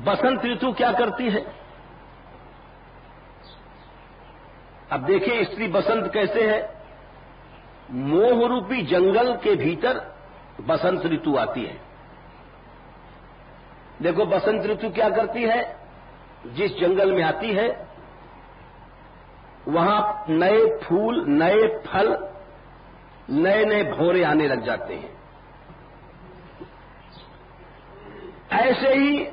बसंत ऋतु क्या करती है? अब देखिए स्त्री बसंत कैसे है। मोह रूपी जंगल के भीतर बसंत ऋतु आती है। देखो बसंत ऋतु क्या करती है, जिस जंगल में आती है वहां नए फूल, नए फल, नए नए भौरे आने लग जाते हैं। ऐसे ही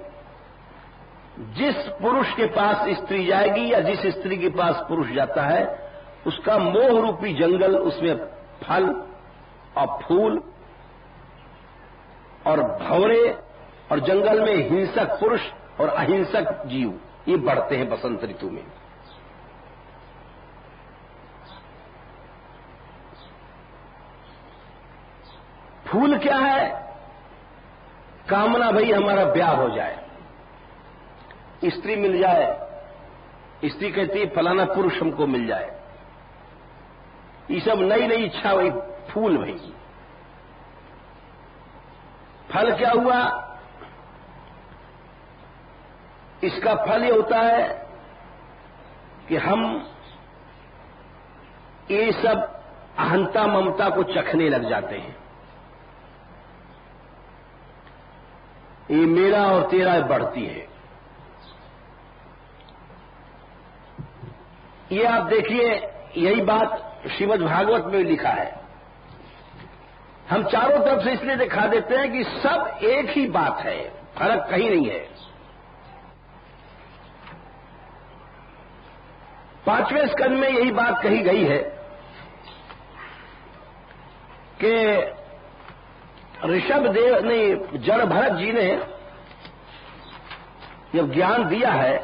जिस पुरुष के पास स्त्री जाएगी या जिस स्त्री के पास पुरुष जाता है, उसका मोह रूपी जंगल, उसमें फल और फूल और भौरे और जंगल में हिंसक पुरुष और अहिंसक जीव, ये बढ़ते हैं बसंत ऋतु में। फूल क्या है? कामना भाई हमारा ब्याह हो जाए, स्त्री मिल जाए। स्त्री कहती है फलाना पुरुष हमको मिल जाए। ये सब नई नई इच्छा हुई। फूल भाई। फल क्या हुआ? इसका फल ये होता है कि हम ये सब अहंता ममता को चखने लग जाते हैं। ये मेरा और तेरा बढ़ती है। ये आप देखिए, यही बात श्रीमद् भागवत में लिखा है। हम चारों तरफ से इसलिए दिखा देते हैं कि सब एक ही बात है, फर्क कहीं नहीं है। 5वें स्कंद में यही बात कही गई है कि ऋषभ देव ने, जड़ भरत जी ने जब ज्ञान दिया है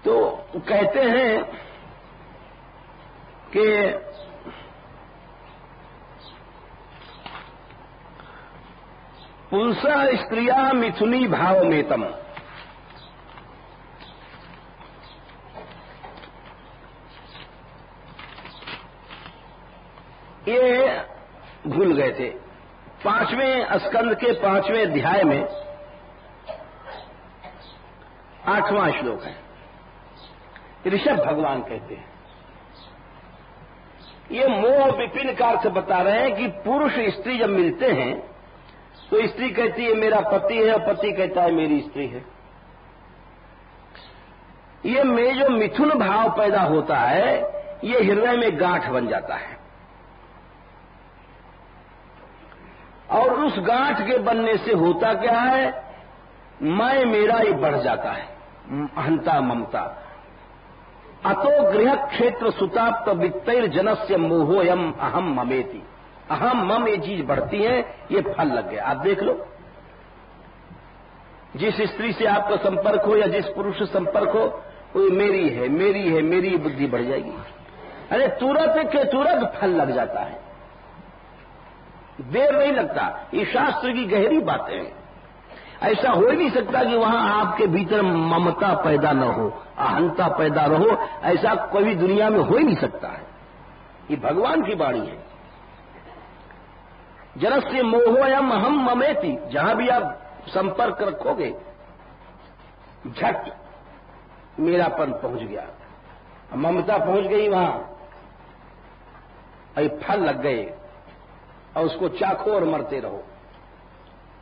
तो कहते हैं कि पुंसा स्त्रिया मिथुनी भाव मेतम। ये भूल गए थे। 5वें स्कंद के 5वें अध्याय में 8वां श्लोक है। ऋषभ भगवान कहते हैं, ये मोह विपिन का अर्थ बता रहे हैं कि पुरुष स्त्री जब मिलते हैं तो स्त्री कहती है मेरा पति है और पति कहता है मेरी स्त्री है। ये में जो मिथुन भाव पैदा होता है, ये हृदय में गांठ बन जाता है और उस गांठ के बनने से होता क्या है, मैं मेरा ही बढ़ जाता है, अहंता ममता। अतो गृह क्षेत्र सुताप्त वित्तर जनस्य मोहोयम अहम ममेति। अहम मम ये चीज बढ़ती है, ये फल लग गया। आप देख लो, जिस स्त्री से आपका संपर्क हो या जिस पुरुष से संपर्क हो, वो मेरी है, मेरी है, मेरी बुद्धि बढ़ जाएगी। अरे तुरंत के तुरंत फल लग जाता है, देर नहीं लगता। ये शास्त्र की गहरी बातें हैं। ऐसा हो ही नहीं सकता कि वहां आपके भीतर ममता पैदा न हो, अहंता पैदा न हो। ऐसा कोई दुनिया में हो ही नहीं सकता है। ये भगवान की वाणी है। जनस्य मोहोयम अहम ममेति। जहां भी आप संपर्क रखोगे, झट मेरापन पहुंच गया, ममता पहुंच गई वहां, अरे फल लग गए और उसको चाखो और मरते रहो।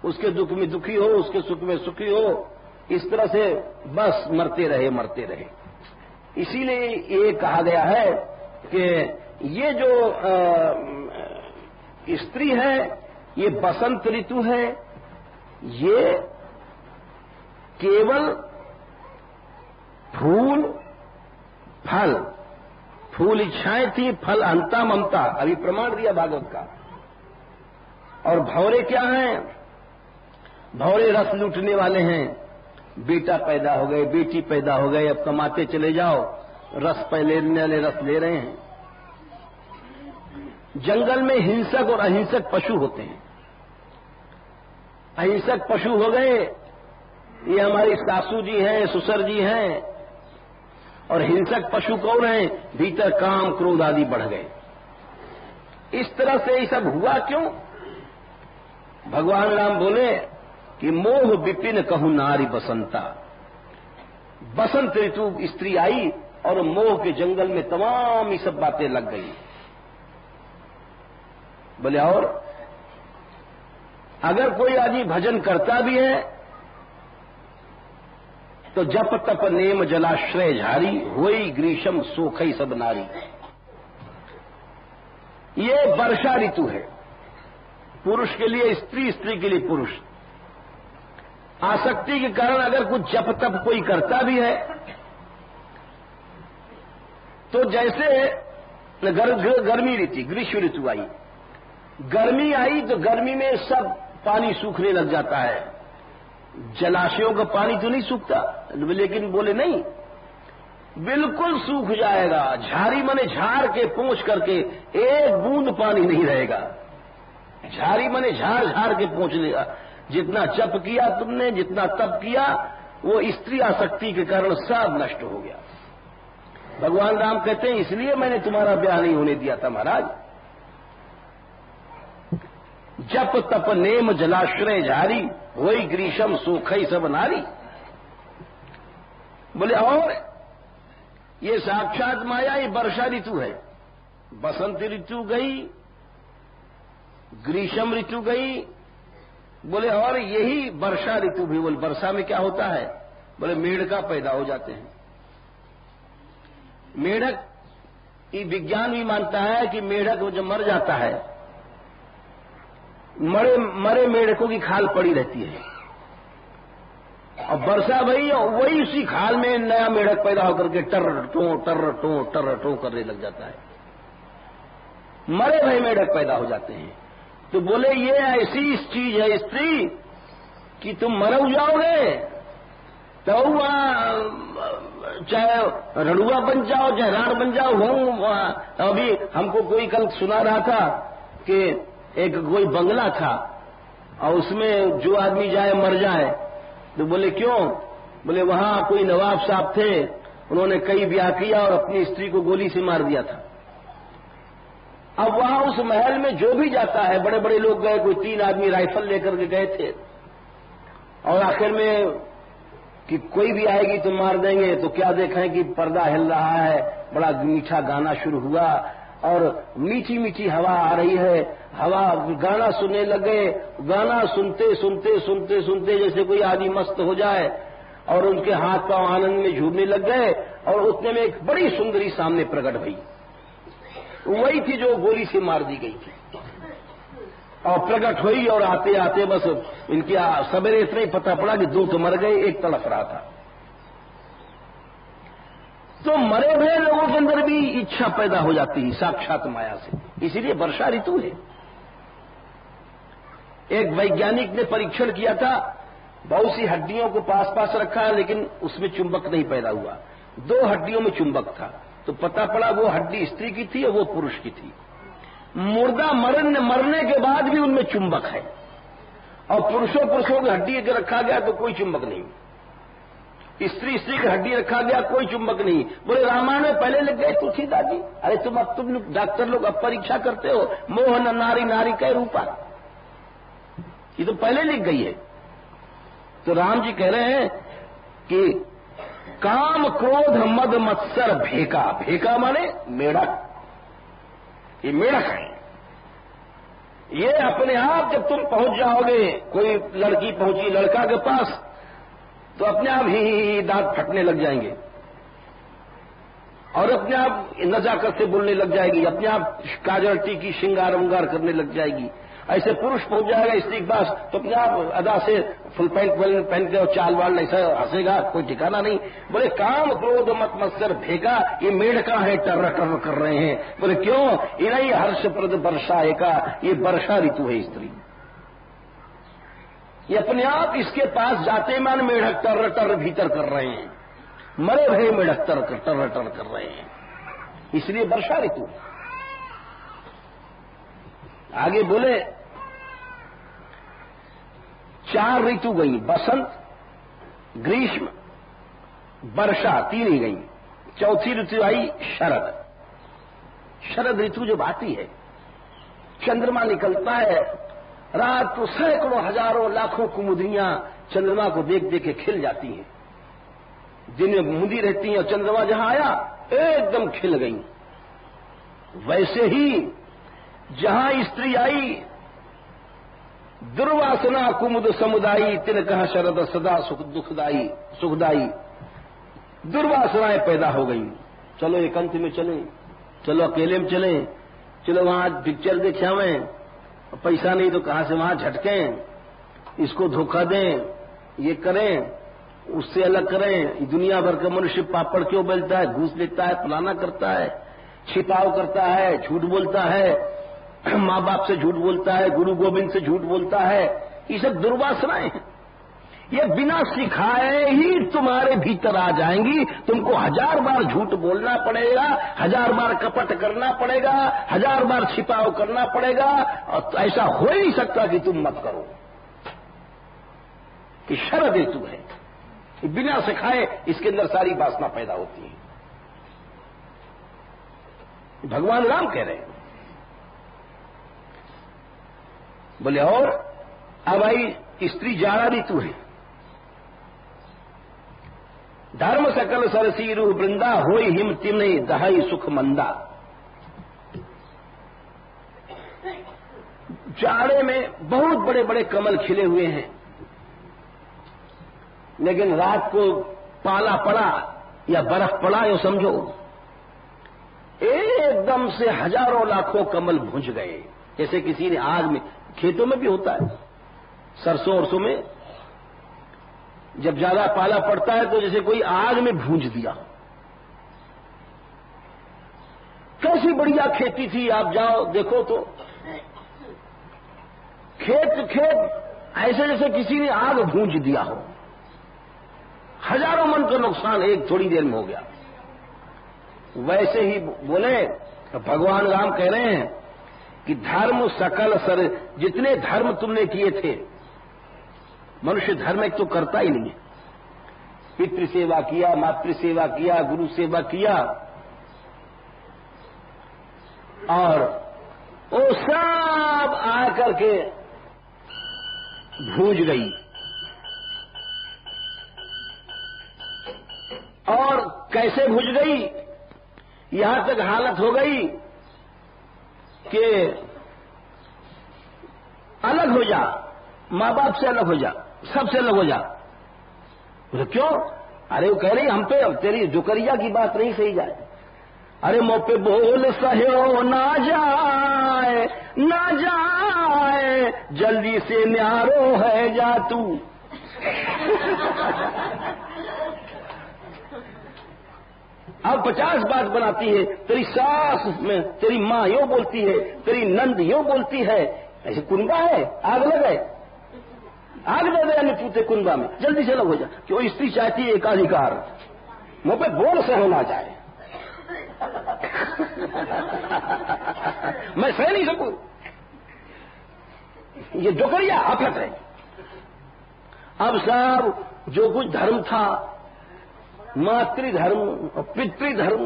उसके दुख में दुखी हो, उसके सुख में सुखी हो, इस तरह से बस मरते रहे मरते रहे। इसीलिए ये कहा गया है कि ये जो स्त्री है, ये बसंत ऋतु है, ये केवल फूल फल, फूल इच्छाएं थी, फल अहंता ममता। अभी प्रमाण दिया भागवत का। और भौरे क्या हैं? भौरे रस लूटने वाले हैं, बेटा पैदा हो गए, बेटी पैदा हो गए, अब कमाते चले जाओ, रस लेने वाले रस ले रहे हैं। जंगल में हिंसक और अहिंसक पशु होते हैं। अहिंसक पशु हो गए, ये हमारी सासू जी हैं, ससुर जी हैं, और हिंसक पशु कौन है? भीतर काम क्रोध आदि बढ़ गए। इस तरह से ये सब हुआ क्यों? भगवान राम बोले कि मोह विपिन कहूं नारी बसंता। बसंत ऋतु स्त्री आई और मोह के जंगल में तमाम ये सब बातें लग गई। बोले और अगर कोई आदमी भजन करता भी है तो जप तप नेम जलाश्रय झारी, होई ग्रीष्म सोखई सब नारी। ये वर्षा ऋतु है, पुरुष के लिए स्त्री, स्त्री के लिए पुरुष। आसक्ति के कारण अगर कुछ जप तप कोई करता भी है तो जैसे गर्मी ऋतु, ग्रीष्म ऋतु आई, गर्मी आई तो गर्मी में सब पानी सूखने लग जाता है। जलाशयों का पानी तो नहीं सूखता, लेकिन बोले नहीं, बिल्कुल सूख जाएगा। झारी मने झाड़ के पोंछ करके एक बूंद पानी नहीं रहेगा। झारी मने झाड़ झाड़ के पोंछ लेगा। जितना जप किया तुमने, जितना तप किया, वो स्त्री आसक्ति के कारण सब नष्ट हो गया। भगवान राम कहते हैं इसलिए मैंने तुम्हारा ब्याह नहीं होने दिया था महाराज। जप तप नेम जलाश्रय झारी, वही ग्रीष्म सूखई सब नारी। बोले और ये साक्षात माया, ये वर्षा ऋतु है। बसंत ऋतु गई, ग्रीष्म ऋतु गई। बोले और यही वर्षा ऋतु भी। बोले वर्षा में क्या होता है? बोले मेढका पैदा हो जाते हैं। मेढक, ये विज्ञान भी मानता है कि मेढक जब मर जाता है, मरे मेढकों की खाल पड़ी रहती है, और वर्षा भई वही उसी खाल में नया मेढक पैदा होकर के टर टो करने लग जाता है। मरे भई मेढक पैदा हो जाते हैं। तो बोले ये ऐसी चीज है स्त्री कि तुम मर जाओगे तो चाहे रड़ुआ बन जाओ, चाहे राण बन जाओ। अभी हमको कोई कल सुना रहा था कि एक कोई बंगला था और उसमें जो आदमी जाए मर जाए। तो बोले क्यों? बोले वहां कोई नवाब साहब थे, उन्होंने कई ब्याह किया और अपनी स्त्री को गोली से मार दिया था। अब वहां उस महल में जो भी जाता है, बड़े बड़े लोग गए, कोई 3 आदमी राइफल लेकर के गए थे, और आखिर में कि कोई भी आएगी तो मार देंगे। तो क्या देखें कि पर्दा हिल रहा है, बड़ा मीठा गाना शुरू हुआ और मीठी मीठी हवा आ रही है। हवा गाना सुनने लगे, गाना सुनते सुनते सुनते सुनते जैसे कोई आदमी मस्त हो जाए, और उनके हाथ पांव आनंद में झूमने लग गए। और उतने में एक बड़ी सुंदरी सामने प्रकट हुई, वही थी जो गोली से मार दी गई थी। और प्रकट हुई और आते आते बस इनके सवेरे इतना ही पता पड़ा कि 2 तो मर गए, 1 तड़प रहा था। तो मरे हुए लोगों के अंदर भी इच्छा पैदा हो जाती है साक्षात माया से। इसीलिए वर्षा ऋतु है। एक वैज्ञानिक ने परीक्षण किया था, बहुत सी हड्डियों को पास पास रखा, लेकिन उसमें चुंबक नहीं पैदा हुआ। 2 हड्डियों में चुंबक था, तो पता पड़ा वो हड्डी स्त्री की थी और वो पुरुष की थी। मुर्दा मरने के बाद भी उनमें चुंबक है, और पुरुषों की हड्डी अगर रखा गया तो कोई चुंबक नहीं। स्त्री की हड्डी रखा गया, कोई चुंबक नहीं। बोले रामायण में पहले लिख गए तुलसीदास। अरे तुम डॉक्टर लोग अब परीक्षा करते हो, मोह न नारी नारी कै रूपा, ये तो पहले लिख गई है। तो राम जी कह रहे हैं कि काम क्रोध मद मत्सर भेका। भेका माने मेढक, ये मेढक है। ये अपने आप जब तुम पहुंच जाओगे, कोई लड़की पहुंची लड़का के पास, तो अपने आप ही दांत फटने लग जाएंगे और अपने आप नजाकत से बोलने लग जाएगी, अपने आप काजल टीकी श्रृंगार वंगार करने लग जाएगी। ऐसे पुरुष पहुंच जाएगा स्त्री के पास तो अपने आप अदा से फुल पैंट पहन के और चाल वाल ऐसा हंसेगा, कोई ठिकाना नहीं। बोले काम क्रोध मत मत्सर भेगा, ये मेढका है, टर्र टर्र कर रहे हैं। बोले क्यों? इन्हीं हर्षप्रद वर्षा एका, ये वर्षा ऋतु है स्त्री। ये अपने आप इसके पास जाते मान मेढक टर टर भीतर कर रहे हैं, मरे भरे मेढक टर टर कर रहे हैं, इसलिए वर्षा ऋतु। आगे बोले 4 ऋतु गई, बसंत, ग्रीष्म, वर्षा, 3 ही गई। चौथी ऋतु आई शरद। शरद ऋतु जब आती है, चंद्रमा निकलता है, रात को सैकड़ों हजारों लाखों कुमुदियां चंद्रमा को देख देख के खिल जाती हैं। दिन में मूंदी रहती हैं और चंद्रमा जहां आया एकदम खिल गई। वैसे ही जहां स्त्री आई, दुर्वासना कुमुद समुदायी, तिन कहा शरद सदा सुखदाई। दुर्वासनाएं पैदा हो गई। चलो एकांत में चले, चलो अकेले में चले, चलो वहां पिक्चर दिखावें, पैसा नहीं तो कहां से वहां झटकें, इसको धोखा दें, ये करें, उससे अलग करें। दुनिया भर का मनुष्य पापड़ क्यों बेलता है, घूस लेता है, फलाना करता है, छिपाव करता है, झूठ बोलता है, माँ बाप से झूठ बोलता है, गुरु गोविंद से झूठ बोलता है। ये सब दुर्वासनाएं हैं। ये बिना सिखाए ही तुम्हारे भीतर आ जाएंगी। तुमको 1000 बार झूठ बोलना पड़ेगा, 1000 बार कपट करना पड़ेगा, 1000 बार छिपाव करना पड़ेगा, और ऐसा हो ही नहीं सकता कि तुम मत करो। कि शरद ऋतु है, बिना सिखाए इसके अंदर सारी वासना पैदा होती है। भगवान राम कह रहे हैं। बोले और अब आई स्त्री जाड़ा ऋतु है। धर्म सकल सरसी रूह वृंदा, होई हिम तिमई दहाई सुख मंदा। जाड़े में बहुत बड़े बड़े कमल खिले हुए हैं, लेकिन रात को पाला पड़ा या बर्फ पड़ा, यो समझो एकदम से हजारों लाखों कमल भुंज गए। जैसे किसी ने आग में, खेतों में भी होता है, सरसों वरसों में जब ज्यादा पाला पड़ता है तो जैसे कोई आग में भूंज दिया। कैसी बढ़िया खेती थी, आप जाओ देखो तो खेत ऐसे जैसे किसी ने आग भूंज दिया हो। हजारों मन का नुकसान एक थोड़ी देर में हो गया। वैसे ही बोले भगवान राम कह रहे हैं कि धर्म सकल सर, जितने धर्म तुमने किए थे, मनुष्य धर्म एक तो करता ही नहीं है। पितृ सेवा किया, मातृ सेवा किया, गुरु सेवा किया, और वो सब आकर के भूज गई। और कैसे भूज गई, यहां तक हालत हो गई कि अलग हो जा, माँ बाप से अलग हो जा, सबसे अलग हो जा। तो क्यों? अरे वो कह रही हम पे तेरी जुकरिया की बात नहीं सही जाए। अरे मुंह पे बोल सहयो ना जाए, ना जाए, जल्दी से न्यारो है जा तू। अब 50 बात बनाती है, तेरी सास में तेरी माँ यो बोलती है, तेरी नंद यो बोलती है। ऐसे कुंबा है, आग लगे, आग दे दे अन्य पूते कुंबा में, जल्दी से लग हो जा। क्यों? स्त्री चाहती है एकाधिकार, मुंह पे बोल से होना जाए। मैं सह नहीं सकूं, ये जोकरिया आफत है। अब सब जो कुछ धर्म था, मातृधर्म और पितृधर्म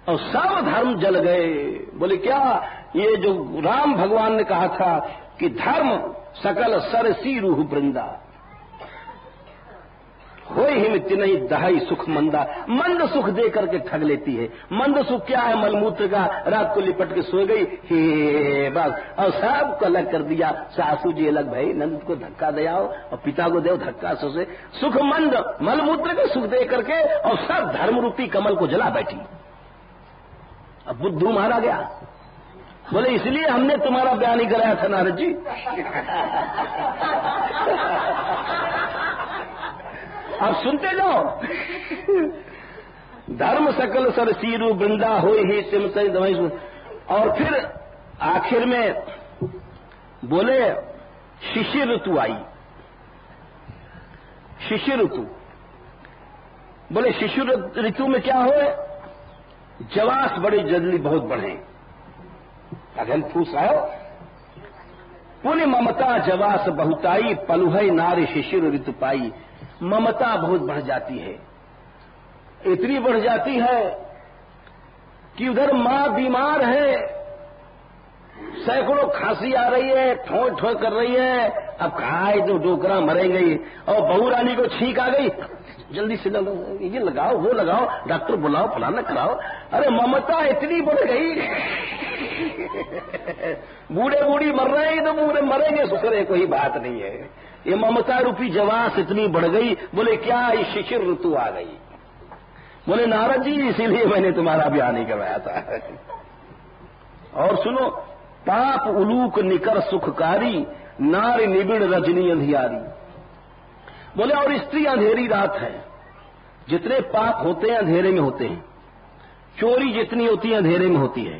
और सब धर्म जल गए। बोले क्या? ये जो राम भगवान ने कहा था कि धर्म सकल सरसी रूह वृंदा, होय हिमित नहीं दहाई सुख मंदा। मंद सुख दे करके ठग लेती है। मंद सुख क्या है? मलमूत्र का, रात को लिपट के सो गई, हे बस, और सबको अलग कर दिया। सासू जी अलग, भाई नंद को धक्का दे आओ और पिता को दे धक्का, सो से सुख मंद मलमूत्र के सुख दे करके, और सब धर्म रूपी कमल को जला बैठी। अब बुद्धू मारा गया। बोले इसलिए हमने तुम्हारा ब्याह नहीं कराया था नारद जी। अब सुनते जाओ। धर्म सकल सरसीरु वृंदा हो ही सिम सही दवाई। और फिर आखिर में बोले शिशिर ऋतु आई। शिशिर ऋतु। बोले शिशिर ऋतु में क्या हो, जवास बड़ी जल्दी बहुत बढ़े। अगन पूछ रहा हो, पुण्य ममता जवास बहुताई, पलुहई नारी शिशिर ऋतु पाई। ममता बहुत बढ़ जाती है, इतनी बढ़ जाती है कि उधर मां बीमार है, सैकड़ों खांसी आ रही है, ठों ठों कर रही है, अब खाए तो डोकरा मरेंगे ही। और बहू रानी को छींक आ गई, जल्दी से ये लगाओ वो लगाओ, डॉक्टर बुलाओ, फलाना कराओ। अरे ममता इतनी बढ़ गई, बूढ़े बूढ़ी मर रहे हैं तो बूढ़े मरेंगे, सुखरे कोई बात नहीं है। ये ममता रूपी जवास इतनी बढ़ गई। बोले क्या, ये शिशिर ऋतु आ गई। बोले नारद जी इसीलिए मैंने तुम्हारा ब्याह नहीं करवाया था। और सुनो, पाप उलूक निकर सुखकारी, नारी निबिड़ रजनी अंधियारी। बोले और स्त्री अंधेरी रात है, जितने पाप होते हैं अंधेरे में होते हैं, चोरी जितनी होती है अंधेरे में होती है,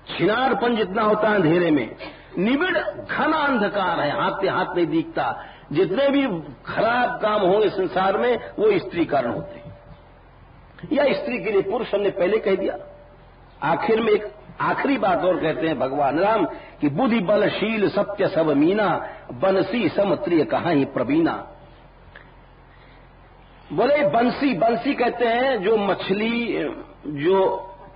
छिनारपन जितना होता है अंधेरे में, निबिड़ घना अंधकार है, हाथ पे हाथ नहीं दिखता। जितने भी खराब काम होंगे संसार में वो स्त्री कारण होते हैं, या स्त्री के लिए पुरुष, हमने पहले कह दिया। आखिर में एक आखिरी बात और कहते हैं भगवान राम कि बुद्धि बलशील सत्य सब मीना, बंसी समत्रिय कहाँ ही प्रवीणा। बोले बंसी, बंसी कहते हैं जो मछली जो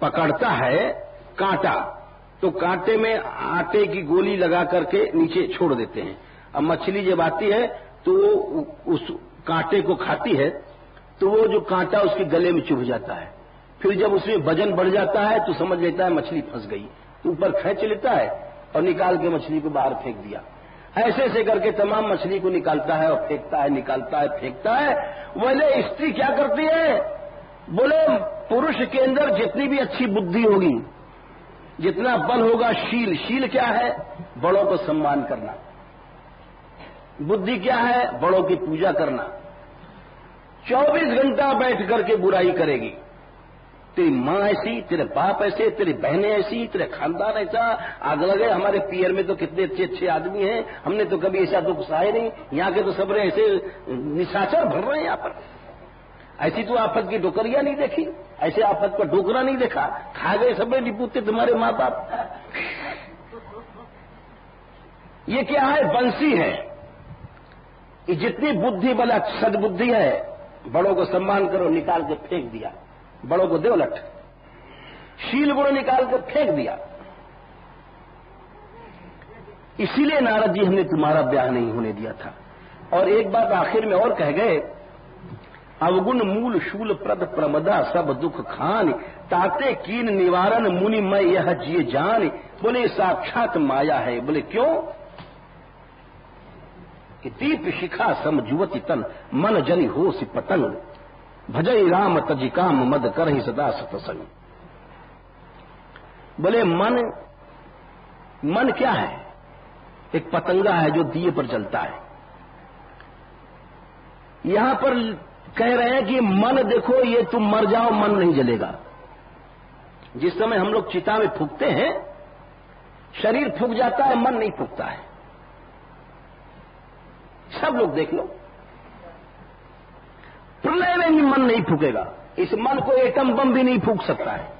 पकड़ता है कांटा, तो कांटे में आटे की गोली लगा करके नीचे छोड़ देते हैं। अब मछली जब आती है तो उस कांटे को खाती है, तो वो जो कांटा उसके गले में चुभ जाता है। फिर जब उसमें वजन बढ़ जाता है तो समझ लेता है मछली फंस गई, तो ऊपर खींच लेता है और निकाल के मछली को बाहर फेंक दिया। ऐसे ऐसे करके तमाम मछली को निकालता है और फेंकता है, निकालता है, फेंकता है। बोले स्त्री क्या करती है, बोले पुरुष के अंदर जितनी भी अच्छी बुद्धि होगी, जितना बल होगा, शील, शील क्या है, बड़ों को सम्मान करना। बुद्धि क्या है, बड़ों की पूजा करना। 24 घंटा बैठ करके बुराई करेगी, तेरी माँ ऐसी, तेरे बाप ऐसे, तेरी बहनें ऐसी, तेरे खानदान ऐसा। आग लगे, हमारे पियर में तो कितने अच्छे अच्छे आदमी हैं, हमने तो कभी ऐसा दुख सहे नहीं, यहाँ के तो सब ऐसे निशाचर भर रहे हैं यहाँ पर। ऐसी तो आफत की डोकरिया नहीं देखी, ऐसे आफत का डोकरा नहीं देखा, खा गए सब निपुते तुम्हारे माँ बाप। ये क्या है, बंसी है। ये जितनी बुद्धि बला सदबुद्धि है, बड़ों को सम्मान करो, निकाल के फेंक दिया, बड़ों को दे उलट, शील गुण निकाल कर फेंक दिया। इसीलिए नारद जी हमने तुम्हारा ब्याह नहीं होने दिया था। और एक बात आखिर में और कह गए, अवगुण मूल शूल प्रद प्रमदा सब दुख खान, ताते कीन निवारण मुनि मैं यह जिए जान। बोले साक्षात माया है। बोले क्यों, कि दीप शिखा समझुवती तन, मन जनि हो सि पतंग, भजई राम तजि काम मद करहि सदा सतसंग। बोले मन क्या है, एक पतंगा है जो दिए पर जलता है। यहां पर कह रहे हैं कि मन देखो, ये तुम मर जाओ मन नहीं जलेगा। जिस समय हम लोग चिता में फूंकते हैं, शरीर फूंक जाता है, मन नहीं फूंकता है। सब लोग देख लो, प्रलय में भी मन नहीं फूकेगा। इस मन को एटम बम भी नहीं फूक सकता है।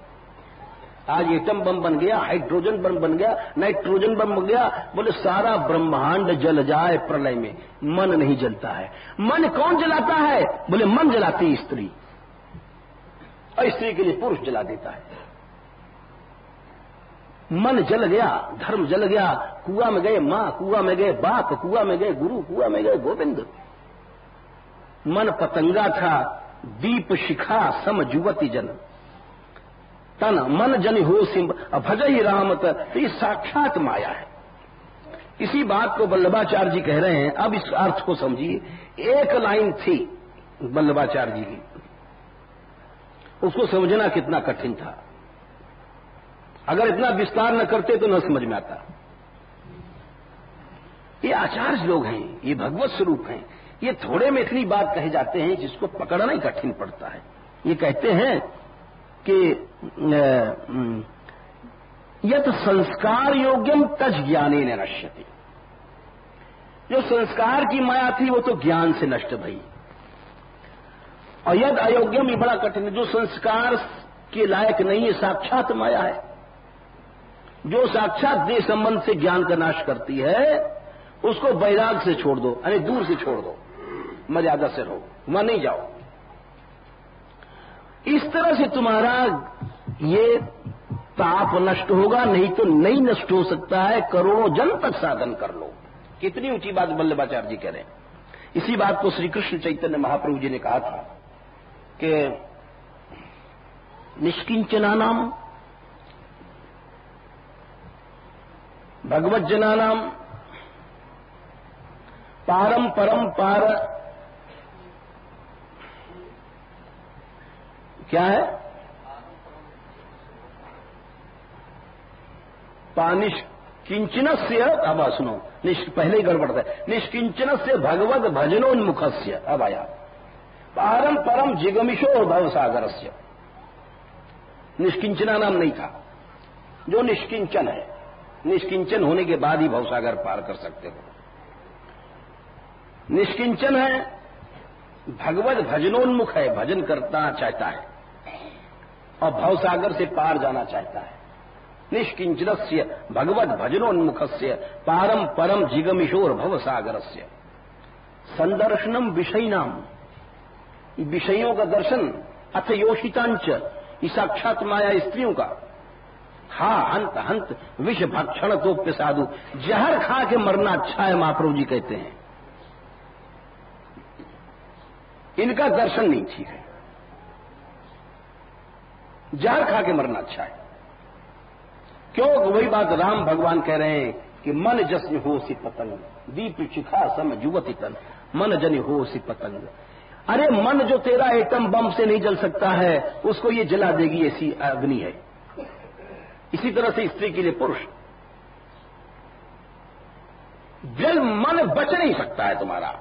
आज एटम बम बन गया, हाइड्रोजन बम बन गया, नाइट्रोजन बम बन गया। बोले सारा ब्रह्मांड जल जाए प्रलय में, मन नहीं जलता है। मन कौन जलाता है, बोले मन जलाती स्त्री, और स्त्री के लिए पुरुष जला देता है। मन जल गया, धर्म जल गया, कुआं में गए मां, कुआं में गए बाप, कुआं में गए गुरु, कुआं में गए गोविंद। मन पतंगा था, दीप शिखा सम जुवती जन, तन मन जन हो सिंह भजई राम। तो ये साक्षात माया है। इसी बात को वल्लभाचार्य जी कह रहे हैं। अब इस अर्थ को समझिए। एक लाइन थी वल्लभाचार्य जी की, उसको समझना कितना कठिन था। अगर इतना विस्तार न करते तो न समझ में आता। ये आचार्य लोग हैं, ये भगवत स्वरूप हैं। ये थोड़े में इतनी बात कहे जाते हैं जिसको पकड़ना ही कठिन पड़ता है। ये कहते हैं कि यत संस्कार योग्यम तज ज्ञाने न नश्यति। जो संस्कार की माया थी वो तो ज्ञान से नष्ट भई। और यद अयोग्यम, ये बड़ा कठिन है। जो संस्कार के लायक नहीं है, साक्षात माया है, जो साक्षात देह संबंध से ज्ञान का नाश करती है, उसको वैराग से छोड़ दो, यानी दूर से छोड़ दो, मर्यादा से रहो, वहां नहीं जाओ। इस तरह से तुम्हारा ये ताप नष्ट होगा, नहीं तो नहीं नष्ट हो सकता है। करोड़ों जन तक साधन कर लो। कितनी ऊंची बात वल्लभाचार्य जी कह रहे हैं। इसी बात को श्री कृष्ण चैतन्य महाप्रभु जी ने कहा था कि निष्किंचनानाम भगवत जनानाम पारम परम पार, क्या है, निष्किंचनस्य, अब सुनो, पहले ही गड़बड़ है, निष्किंचनस्य भगवत भजनोन्मुखस्य, अब आया पारम परम जिगमिशो भवसागरस्य। निष्किंचना नाम नहीं था, जो निष्किंचन है, निष्किंचन होने के बाद ही भवसागर पार कर सकते हो। निष्किंचन है, भगवत भजनोन्मुख है, भजन करना चाहता है और भवसागर से पार जाना चाहता है। निष्किंचनस्य भगवत भजनोन्मुखस्य पारम परम जिगमिशोर भवसागरस्य। संदर्शनम विषयनाम, विषयों का दर्शन, अथ योषितांच, ये साक्षात माया स्त्रियों का। हा हंत हंत विष भक्षण तोप्य साधु, जहर खा के मरना अच्छा है, महाप्रभु जी कहते हैं। इनका दर्शन नहीं ठीक है, जहर खा के मरना अच्छा है। क्यों? वही बात राम भगवान कह रहे हैं कि मन जस्न हो सी पतंग, दीप चिखा सम जुवती तन, मन जन हो सी पतंग। अरे मन जो तेरा एटम बम से नहीं जल सकता है, उसको ये जला देगी, ऐसी अग्नि है। इसी तरह से स्त्री के लिए पुरुष, जल मन बच नहीं सकता है तुम्हारा।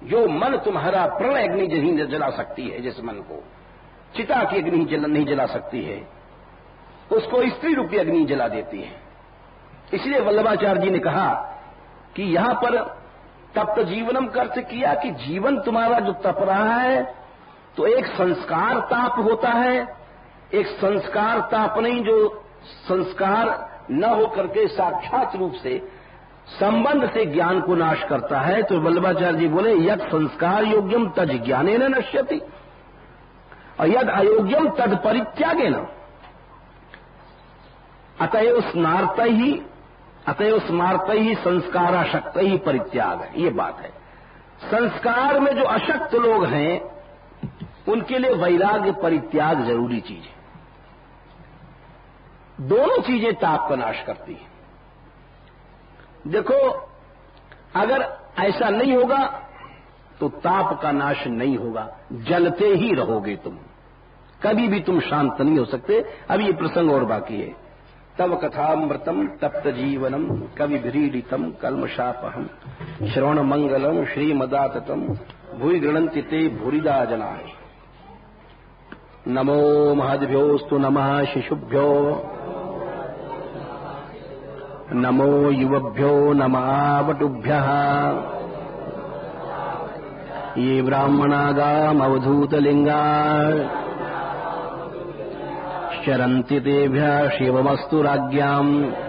जो मन तुम्हारा प्रण अग्नि नहीं जला सकती है, जिस मन को चिता की अग्नि नहीं जला सकती है, उसको स्त्री रूपी अग्नि जला देती है। इसलिए वल्लभाचार्य जी ने कहा कि यहां पर तप्त जीवनम का अर्थ किया कि जीवन तुम्हारा जो तप रहा है, तो एक संस्कार ताप होता है, एक संस्कार ताप नहीं, जो संस्कार न होकर के साक्षात रूप से संबंध से ज्ञान को नाश करता है। तो वल्लभाचार्य जी बोले यद संस्कार योग्यम तद ज्ञानेन नश्यति और यद अयोग्यम तद परित्यागेन, अतएव स्मार्त ही संस्काराशक्त ही परित्याग है। ये बात है। संस्कार में जो अशक्त लोग हैं, उनके लिए वैराग्य परित्याग जरूरी चीज है। दोनों चीजें ताप का नाश करती हैं। देखो, अगर ऐसा नहीं होगा तो ताप का नाश नहीं होगा, जलते ही रहोगे तुम, कभी भी तुम शांत नहीं हो सकते। अब ये प्रसंग और बाकी है। तव कथामृतम तप्त जीवनम कवि भ्रीडितम कल्मषापहम श्रवण मंगलम श्रीमदाततम भूय गृणन्ति ते भूरिदा जना। नमो महद्भ्योस्तु नमः शिशुभ्यो, नमो युवभ्यो नमः वटुभ्यः। ये ब्राह्मणागामवधूतलिङ्गा चरन्ति तेभ्यः शिवमस्तु राज्ञाम्।